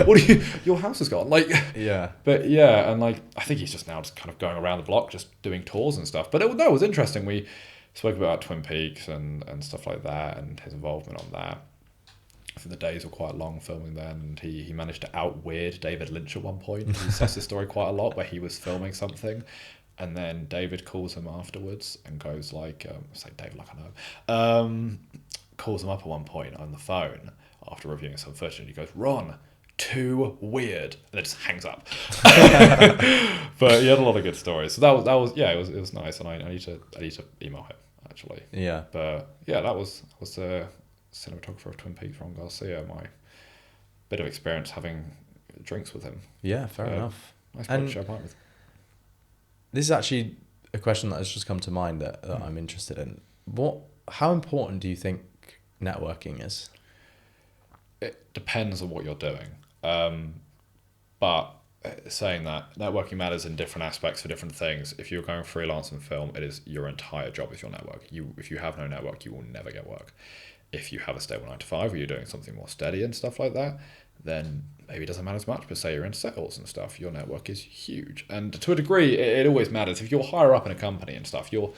what do you? Your house is gone. Like, Yeah. but yeah, and like I think he's just now just kind of going around the block, just doing tours and stuff. But it was interesting. We spoke about Twin Peaks and stuff like that, and his involvement on that. I think the days were quite long filming then, and he managed to out-weird David Lynch at one point. He says this story quite a lot, where he was filming something, and then David calls him afterwards and goes like, say David like I know, calls him up at one point on the phone after reviewing some footage, and he goes, Ron, too weird, and it just hangs up. But he had a lot of good stories, so that was yeah, it was nice, and I need to email him actually. Yeah. But yeah, that was the cinematographer of Twin Peaks, Ron Garcia. My bit of experience having drinks with him. Yeah, fair enough. Nice And bloke to share a pint with. this is actually a question that has just come to mind that I'm interested in. How important do you think networking is? It depends on what you're doing. But saying that, networking matters in different aspects for different things. If you're going freelance in film, it is your entire job is your network. If you have no network, you will never get work. If you have a stable 9 to 5 or you're doing something more steady and stuff like that, then maybe it doesn't matter as much. But say you're in sales and stuff, your network is huge. And to a degree, it always matters. If you're higher up in a company and stuff, to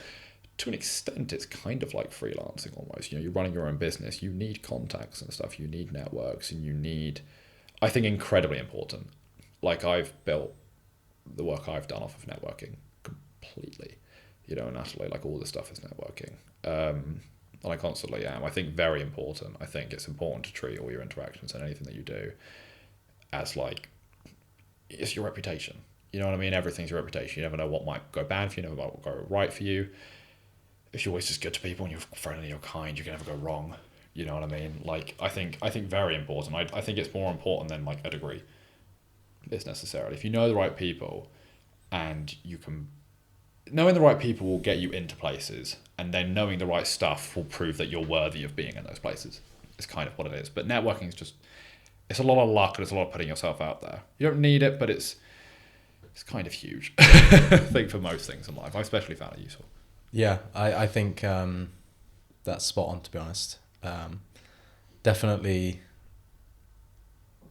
an extent, it's kind of like freelancing almost. You know, you're running your own business. You need contacts and stuff. You need networks, and you need, I think, incredibly important. Like I've built the work I've done off of networking completely, you know, and utterly. Like all this stuff is networking. And I constantly am. I think very important. I think it's important to treat all your interactions and anything that you do as like, it's your reputation. You know what I mean? Everything's your reputation. You never know what might go bad for you, you never know what will go right for you. If you're always just good to people and you're friendly, you're kind, you can never go wrong. You know what I mean? Like I think very important. I think it's more important than like a degree is necessarily. If you know the right people, and you can, knowing the right people will get you into places, and then knowing the right stuff will prove that you're worthy of being in those places. It's kind of what it is. But networking is just, it's a lot of luck and it's a lot of putting yourself out there. You don't need it, but it's kind of huge. I think for most things in life, I especially found it useful. Yeah, I think that's spot on, to be honest. Definitely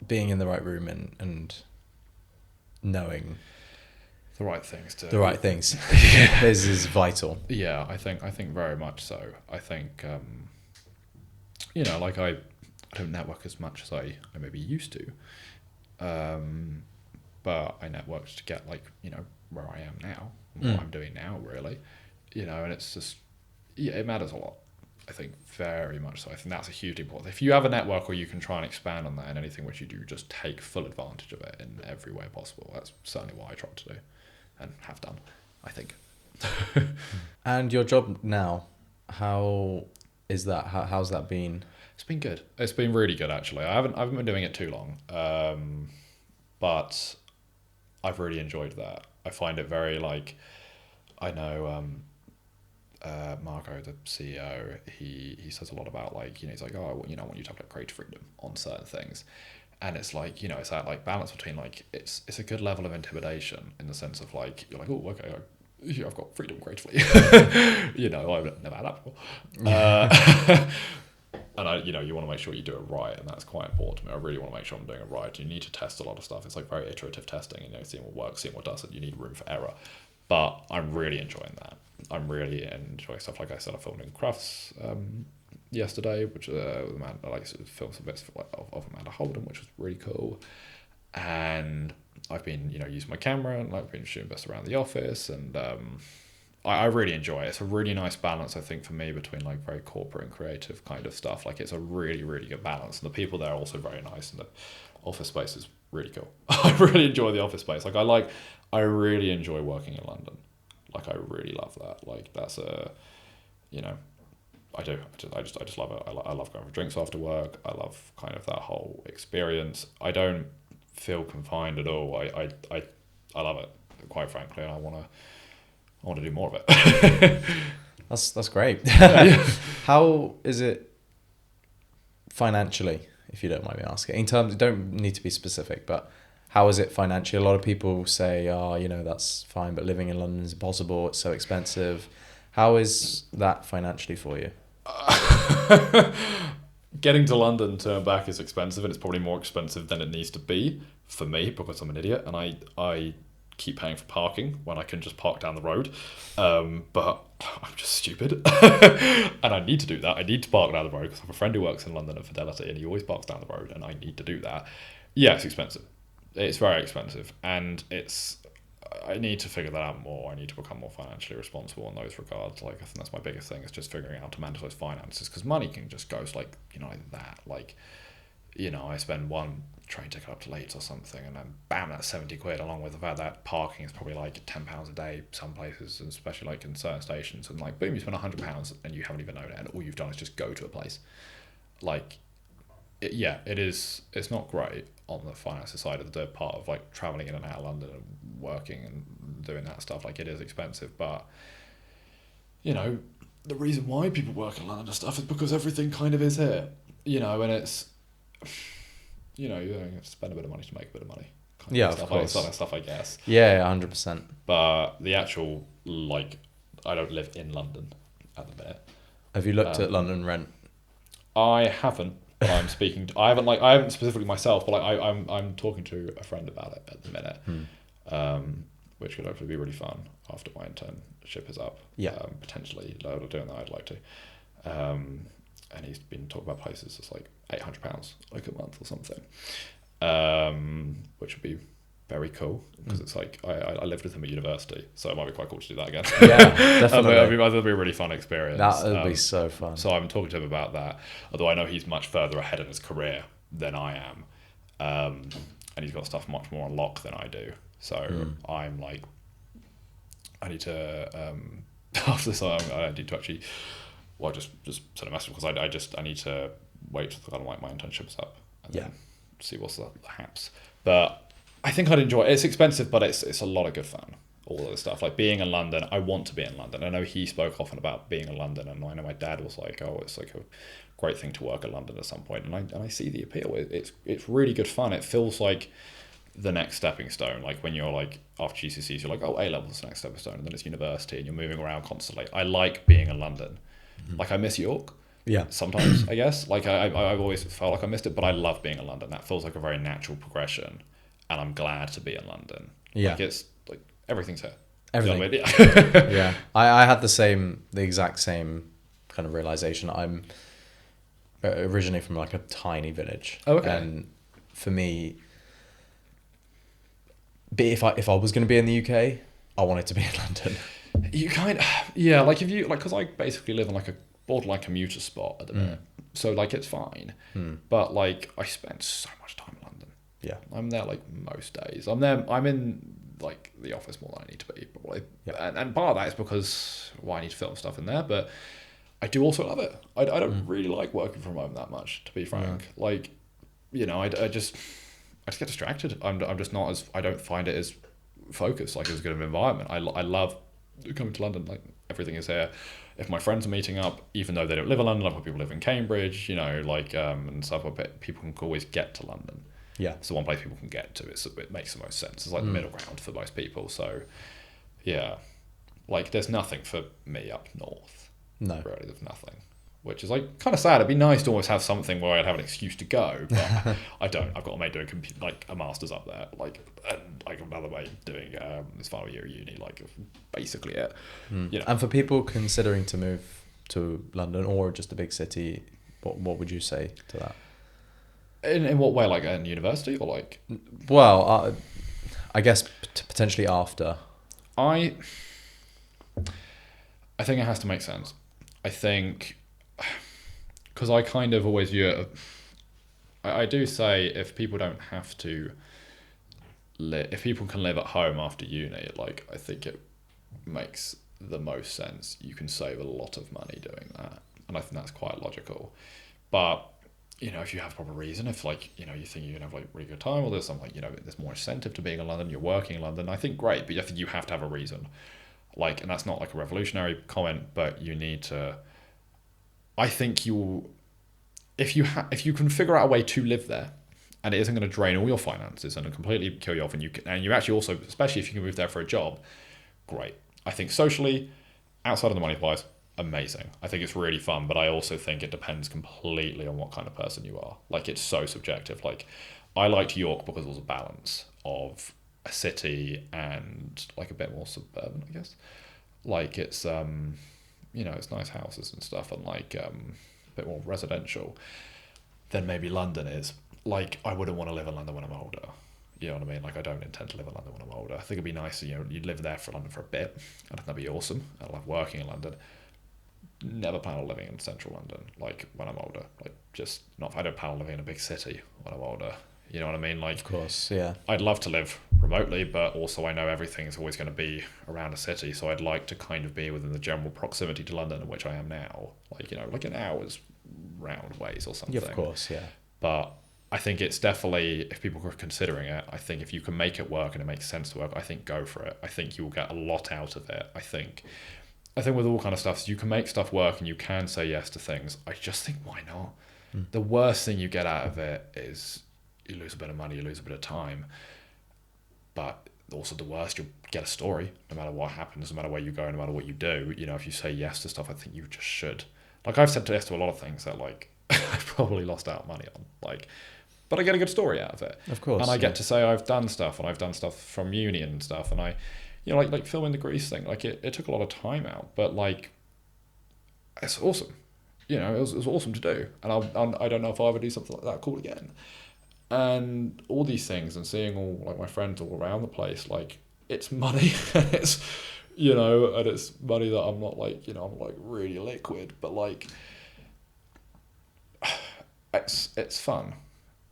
being in the right room and knowing the right things to The right things. This is vital. Yeah, I think very much so. I think you know, like I don't network as much as I maybe used to, but I networked to get like, you know, where I am now, what I'm doing now, really, you know, and it's just, yeah, it matters a lot. I think very much so. I think that's a huge important. If you have a network where you can try and expand on that in anything which you do, just take full advantage of it in every way possible. That's certainly what I try to do and have done, I think. And your job now, how is that? How's that been? It's been good. It's been really good, actually. I haven't been doing it too long, but I've really enjoyed that. I find it very like, I know Marco, the CEO, he says a lot about like, you know, he's like, oh, you know, I want you to have like creative freedom on certain things. And it's like, you know, it's that like balance between like, it's a good level of intimidation in the sense of like, you're like, oh, okay, I've got freedom creatively. You know, I've never had that before. And I, you know, you want to make sure you do it right, and that's quite important to me. I really want to make sure I'm doing it right. You need to test a lot of stuff. It's like very iterative testing, you know, seeing what works, seeing what doesn't. You need room for error. But I'm really enjoying that. I'm really enjoying stuff. Like I said, I filmed in Crufts yesterday, which with Amanda, like sort of filmed some bits of Amanda Holden, which was really cool. And I've been, you know, using my camera and like been shooting bits around the office, and I really enjoy it. It's a really nice balance, I think, for me between like very corporate and creative kind of stuff. Like it's a really, really good balance. And the people there are also very nice, and the office space is really cool. I really enjoy the office space. I really enjoy working in London. Like I really love that. Like that's you know, I do. I just love it. I love going for drinks after work. I love kind of that whole experience. I don't feel confined at all. I love it, quite frankly, and I want to do more of it. That's great. How is it financially, if you don't mind me asking? In terms, it don't need to be specific, but how is it financially? A lot of people say, oh, you know, that's fine, but living in London is impossible. It's so expensive. How is that financially for you? Getting to London to and back is expensive, and it's probably more expensive than it needs to be for me because I'm an idiot and I keep paying for parking when I can just park down the road. But I'm just stupid. And I need to do that. I need to park down the road because I have a friend who works in London at Fidelity and he always parks down the road, and I need to do that. Yeah, it's expensive. It's very expensive, and I need to figure that out more. I need to become more financially responsible in those regards. Like I think that's my biggest thing, is just figuring out how to manage those finances, because money can just go like, you know, like that. Like, you know, I spend one train ticket up to Leeds or something, and then bam, that's 70 quid, along with the fact that parking is probably like £10 a day some places, and especially like in certain stations, and like boom, you spend £100 and you haven't even known it, and all you've done is just go to a place. Like, it's not great on the finances side of the part of like traveling in and out of London and working and doing that stuff. Like it is expensive, but you know, the reason why people work in London and stuff is because everything kind of is here, you know, and it's, you know, you have to spend a bit of money to make a bit of money. Yeah, of course. That stuff, I guess. Yeah, 100%. But the actual, like, I don't live in London at the minute. Have you looked at London rent? I haven't. But I'm speaking. I haven't specifically myself, but like I'm talking to a friend about it at the minute, which could hopefully be really fun after my internship is up. Yeah, potentially doing that. I'd like to. And he's been talking about places that's like £800 like a month or something, which would be very cool, because it's like I lived with him at university, so it might be quite cool to do that again. Yeah, definitely. That'd be a really fun experience. That would be so fun. So I'm talking to him about that, although I know he's much further ahead in his career than I am, and he's got stuff much more on lock than I do. So I'm like, I need to after this I need to actually, well, just send a message, because I need to wait till kind of like my internship's up and then see what's the haps. But I think I'd enjoy it. It's expensive, but it's a lot of good fun. All of the stuff, like being in London. I want to be in London. I know he spoke often about being in London, and I know my dad was like, "Oh, it's like a great thing to work in London at some point." And I see the appeal. It's really good fun. It feels like the next stepping stone. Like when you're like after GCSEs, you're like, "Oh, A levels is the next stepping stone," and then it's university, and you're moving around constantly. I like being in London. Like I miss York. Yeah. Sometimes I guess. Like I've always felt like I missed it, but I love being in London. That feels like a very natural progression. And I'm glad to be in London. Yeah. Like it's like everything's here. Everything. You know what I mean? Yeah. I had the exact same kind of realization. I'm originally from like a tiny village. Oh, okay. And for me, if I was going to be in the UK, I wanted to be in London. You kind of, yeah, like if you, like, because I basically live in like a borderline commuter spot at the minute. So like it's fine. But like I spend so much time in London. Yeah. I'm there like most days. I'm in like the office more than I need to be probably. Yeah. And part of that is because, well, I need to film stuff in there, but I do also love it. I don't really like working from home that much, to be frank. Like, you know, I just get distracted. I'm just not as, I don't find it as focused, like as good of an environment. I love coming to London, like everything is here. If my friends are meeting up, even though they don't live in London, I've got people live in Cambridge, you know, like and stuff, but people can always get to London. Yeah, it's the one place people can get to. It makes the most sense. It's like the middle ground for most people. So yeah, like there's nothing for me up north. No, really, there's nothing. Which is like kind of sad. It'd be nice to always have something where I'd have an excuse to go, but I don't. I've got a mate doing like a master's up there, like, and like another mate doing his final year of uni, like basically it. You know. And for people considering to move to London or just a big city, what would you say to that? In what way, like in university or like? Well, I guess potentially after. I think it has to make sense. I think. Because I kind of always view it, I do say if people don't have to if people can live at home after uni, like I think it makes the most sense. You can save a lot of money doing that, and I think that's quite logical. But you know, if you have proper reason, if like, you know, you think you're gonna have like really good time, or there's something, you know, there's more incentive to being in London, you're working in London, I think great, but I think you have to have a reason. Like, and that's not like a revolutionary comment, but you need to. I think if you can figure out a way to live there, and it isn't going to drain all your finances and completely kill you off, and you actually also, especially if you can move there for a job, great. I think socially, outside of the money wise, amazing. I think it's really fun, but I also think it depends completely on what kind of person you are. Like, it's so subjective. Like, I liked York because it was a balance of a city and like a bit more suburban, I guess. Like, it's you know, it's nice houses and stuff, and like a bit more residential than maybe London is. Like, I wouldn't want to live in London when I'm older. You know what I mean? Like, I don't intend to live in London when I'm older. I think it'd be nice, you know, you'd live there for London for a bit. I think that'd be awesome. I love working in London. Never plan on living in central London, like, when I'm older. Like, just not, I don't plan on living in a big city when I'm older. You know what I mean? Like, of course, yeah. I'd love to live remotely, but also I know everything's always going to be around a city, so I'd like to kind of be within the general proximity to London, in which I am now. Like, you know, like an hour's round ways or something. Yeah, of course, yeah. But I think it's definitely, if people are considering it, I think if you can make it work and it makes sense to work, I think go for it. I think you will get a lot out of it. I think with all kind of stuff, you can make stuff work and you can say yes to things. I just think, why not? The worst thing you get out of it is you lose a bit of money, you lose a bit of time. But also the worst, you'll get a story, no matter what happens, no matter where you go, no matter what you do. You know, if you say yes to stuff, I think you just should. Like, I've said yes to a lot of things that, like, I've probably lost out money on. Like, but I get a good story out of it. Of course. And I get to say I've done stuff, and I've done stuff from uni and stuff, and I, you know, like filming the Grease thing, like it took a lot of time out, but like, it's awesome. You know, it was awesome to do. And I don't know if I'll ever do something like that cool again. And all these things, and seeing all like my friends all around the place, like, it's money, and it's, you know, and it's money that I'm not like, you know, I'm like really liquid, but like, it's fun,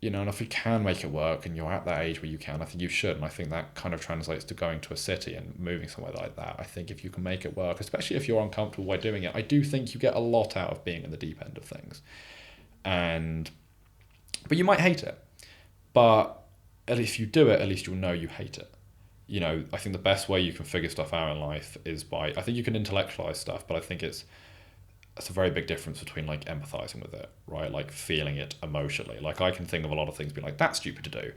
you know. And if you can make it work, and you're at that age where you can, I think you should. And I think that kind of translates to going to a city and moving somewhere like that. I think if you can make it work, especially if you're uncomfortable by doing it, I do think you get a lot out of being in the deep end of things. But you might hate it. But at least if you do it, at least you'll know you hate it. You know, I think the best way you can figure stuff out in life is by, I think you can intellectualize stuff, but I think it's a very big difference between like empathizing with it, right? Like feeling it emotionally. Like, I can think of a lot of things being like, that's stupid to do,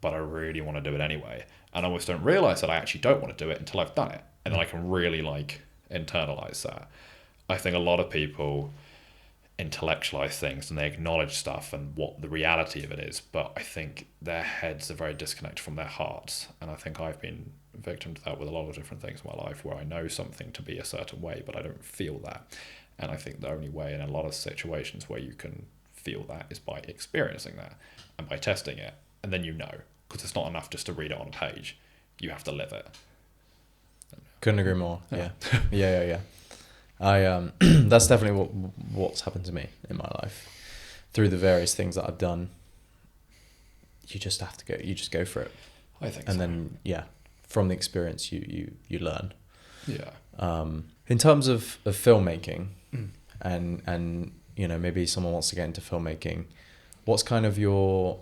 but I really want to do it anyway. And I almost don't realize that I actually don't want to do it until I've done it. And then I can really like internalize that. I think a lot of people intellectualize things and they acknowledge stuff and what the reality of it is, but I think their heads are very disconnected from their hearts. And I think I've been a victim to that with a lot of different things in my life, where I know something to be a certain way, but I don't feel that. And I think the only way in a lot of situations where you can feel that is by experiencing that and by testing it. And then because it's not enough just to read it on a page. You have to live it. Couldn't agree more. Yeah. Yeah. I that's definitely what's happened to me in my life through the various things that I've done. You just have to go. You just go for it. I think. And then from the experience you learn. Yeah. In terms of filmmaking, and maybe someone wants to get into filmmaking, what's kind of your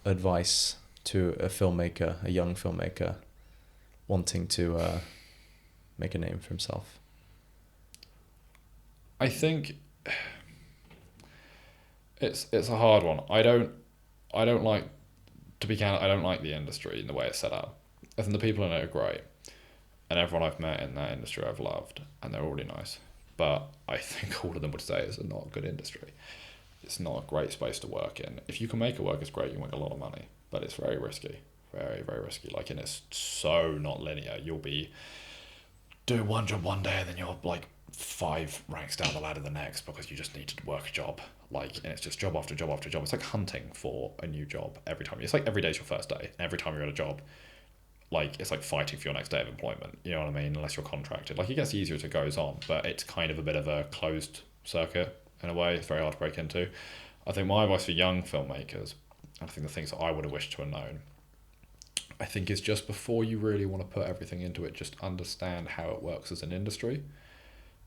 advice to a filmmaker, a young filmmaker, wanting to make a name for himself? I think it's a hard one. I don't like, to be candid, I don't like the industry in the way it's set up. I think the people in it are great, and everyone I've met in that industry I've loved, and they're all really nice. But I think all of them would say it's not a good industry. It's not a great space to work in. If you can make it work, it's great. You make a lot of money, but it's very risky, very, very risky. Like, and it's so not linear. You'll be doing one job one day, and then you're like 5 ranks down the ladder the next, because you just need to work a job. Like, and it's just job after job after job. It's like hunting for a new job every time. It's like every day's your first day. Every time you're at a job, like, it's like fighting for your next day of employment. You know what I mean? Unless you're contracted. Like, it gets easier as it goes on, but it's kind of a bit of a closed circuit in a way. It's very hard to break into. I think my advice for young filmmakers, and I think the things that I would have wished to have known, I think is just before you really want to put everything into it, just understand how it works as an industry.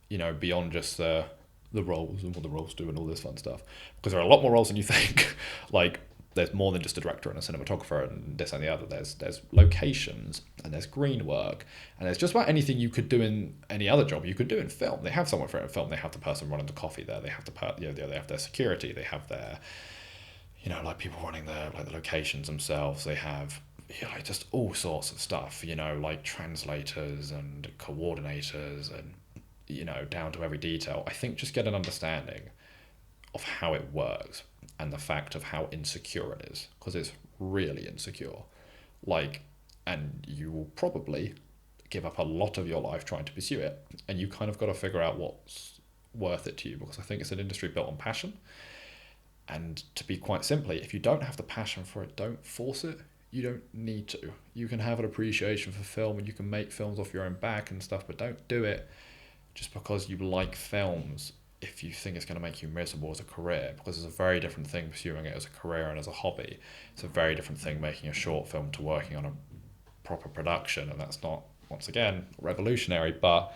Beyond just the roles and what the roles do and all this fun stuff. Because there are a lot more roles than you think. Like, there's more than just a director and a cinematographer and this and the other. There's locations, and there's green work, and there's just about anything you could do in any other job you could do in film. They have someone for it in film. They have the person running the coffee there. They have they have their security. They have their, like, people running the locations themselves. They have just all sorts of stuff. Like translators and coordinators and down to every detail. I think just get an understanding of how it works and the fact of how insecure it is, because it's really insecure. Like, and you will probably give up a lot of your life trying to pursue it, and you kind of got to figure out what's worth it to you, because I think it's an industry built on passion. And to be quite simply, if you don't have the passion for it, don't force it. You don't need to. You can have an appreciation for film, and you can make films off your own back and stuff, but don't do it just because you like films if you think it's going to make you miserable as a career, because it's a very different thing pursuing it as a career and as a hobby. It's a very different thing making a short film to working on a proper production, and that's not, once again, revolutionary, but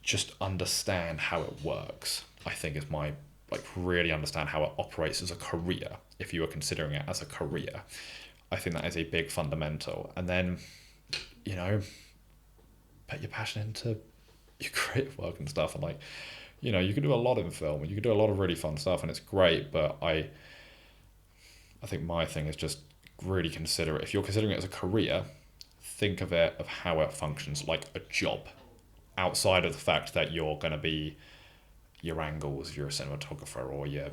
just understand how it works, I think is my, really understand how it operates as a career, if you are considering it as a career. I think that is a big fundamental. And then, put your passion into your creative work and stuff, and you can do a lot in film, and you can do a lot of really fun stuff, and it's great. But I think my thing is just really consider it. If you're considering it as a career, think of it of how it functions like a job, outside of the fact that you're going to be your angles, if you're a cinematographer, or your,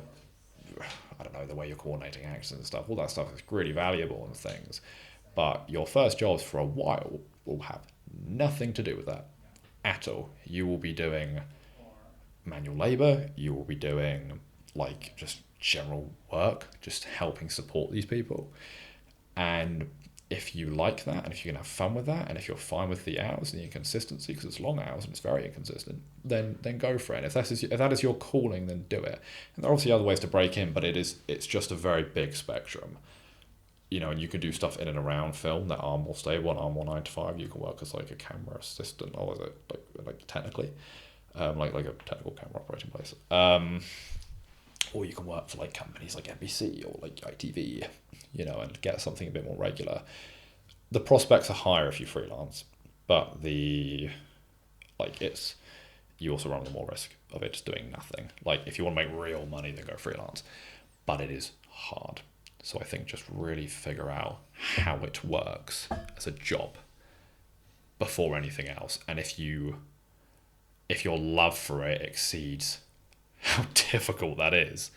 I don't know, the way you're coordinating actors and stuff. All that stuff is really valuable and things. But your first jobs for a while will have nothing to do with that at all. You will be doing manual labor, you will be doing just general work, just helping support these people. And if you like that, and if you can have fun with that, and if you're fine with the hours and the inconsistency, because it's long hours and it's very inconsistent, then go for it. And if that is your calling, then do it. And there are obviously other ways to break in, but it's just a very big spectrum. And you can do stuff in and around film that are more stable and are more 9 to 5. You can work as a camera assistant, or is it technically, like a technical camera operating place. Or you can work for companies like NBC or ITV, and get something a bit more regular. The prospects are higher if you freelance, but you also run the more risk of it just doing nothing. If you want to make real money, then go freelance, but it is hard. So I think just really figure out how it works as a job before anything else. And if your love for it exceeds how difficult that is,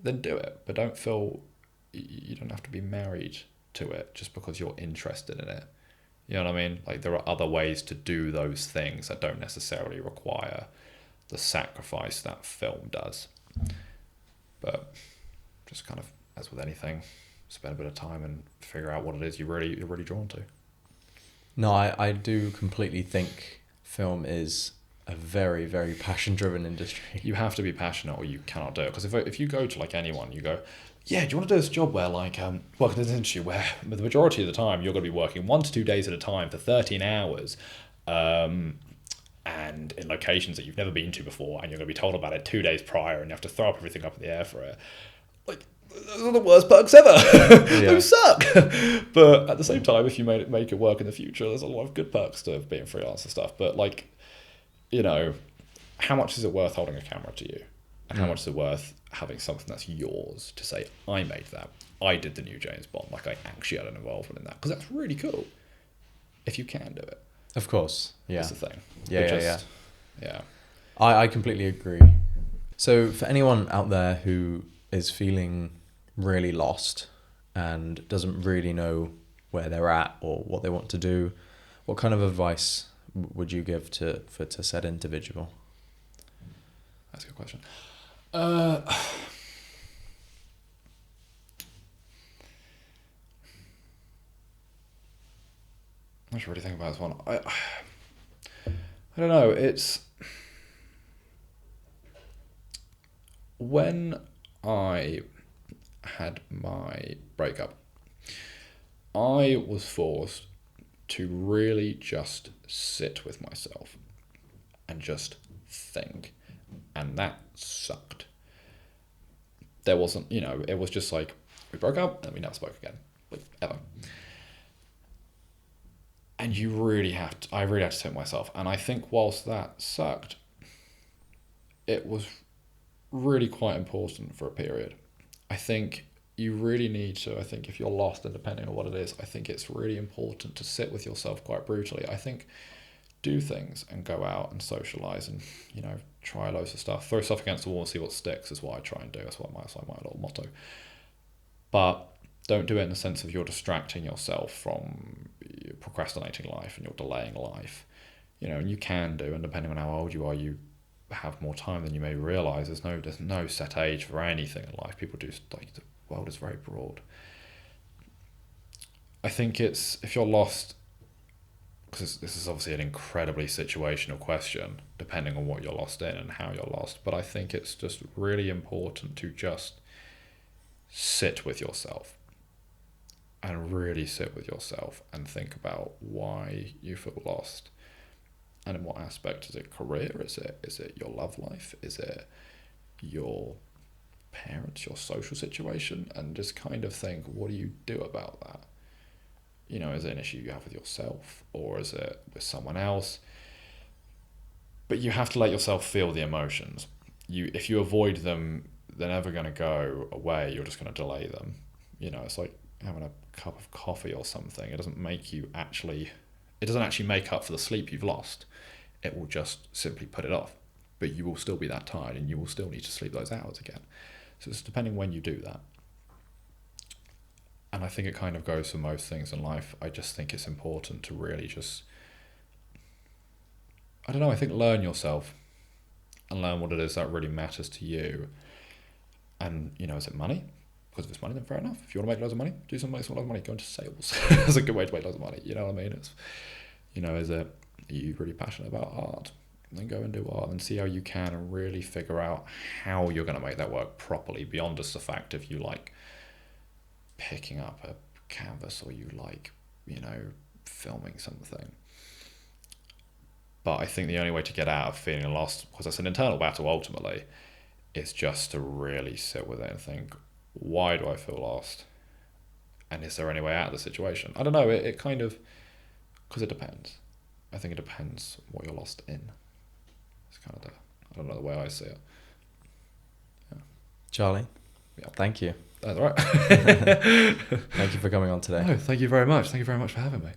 then do it. But don't feel you don't have to be married to it just because you're interested in it. You know what I mean? Like, there are other ways to do those things that don't necessarily require the sacrifice that film does. But just kind of, as with anything, spend a bit of time and figure out what it is you're really drawn to. No, I do completely think film is a very, very passion-driven industry. You have to be passionate or you cannot do it. Because if you go to like anyone, you go, yeah, do you want to do this job where like, work in this industry where the majority of the time you're going to be working 1 to 2 days at a time for 13 hours, and in locations that you've never been to before, and you're going to be told about it 2 days prior, and you have to throw up everything up in the air for it. Like, those are the worst perks ever. Those suck. But at the same time, if you make it work in the future, there's a lot of good perks to being freelance and stuff. But like, you know, how much is it worth holding a camera to you? And how much is it worth having something that's yours to say, I made that. I did the new James Bond. Like, I actually had an involvement in that. Because that's really cool. If you can do it. Of course, yeah. That's the thing. Yeah. I completely agree. So for anyone out there who is feeling really lost and doesn't really know where they're at or what they want to do, what kind of advice would you give to said individual? That's a good question. I should really think about this one. I don't know. It's when I had my breakup, I was forced to really just sit with myself and just think, and that sucked. There wasn't, it was just like, we broke up and we never spoke again, like, ever. And I really had to sit with myself. And I think whilst that sucked, it was really quite important for a period. I think you really need to, if you're lost and depending on what it is, I think it's really important to sit with yourself quite brutally. I think do things and go out and socialise and, try loads of stuff. Throw stuff against the wall and see what sticks is what I try and do. That's my little motto. But don't do it in the sense of you're distracting yourself from procrastinating life and you're delaying life. And you can do, and depending on how old you are, you have more time than you may realise. There's no set age for anything in life. People do, like, the world is very broad. I think if you're lost, because this is obviously an incredibly situational question, depending on what you're lost in and how you're lost, but I think it's just really important to just sit with yourself and really sit with yourself and think about why you feel lost and in what aspect. Is it career? Is it your love life? Is it your parents, your social situation? And just kind of think, what do you do about that? Is it an issue you have with yourself or is it with someone else? But you have to let yourself feel the emotions. If you avoid them, they're never going to go away. You're just going to delay them. It's like having a cup of coffee or something. It doesn't actually make up for the sleep you've lost. It will just simply put it off. But you will still be that tired and you will still need to sleep those hours again. So it's depending when you do that. And I think it kind of goes for most things in life. I just think it's important to really just, I think learn yourself and learn what it is that really matters to you. And, is it money? Because if it's money, then fair enough. If you want to make loads of money, do something that makes a lot of money. Go into sales. That's a good way to make loads of money. You know what I mean? It's, are you really passionate about art? Then go and do art and see how you can and really figure out how you're going to make that work properly beyond just the fact if you like picking up a canvas or you like, filming something. But I think the only way to get out of feeling lost, because it's an internal battle ultimately, is just to really sit with it and think, why do I feel lost? And is there any way out of the situation? I don't know, it kind of, because it depends. I think it depends what you're lost in. It's kind of I don't know the way I see it. Yeah. Charlie, thank you. That's all right. Thank you for coming on today. No, thank you very much. Thank you very much for having me.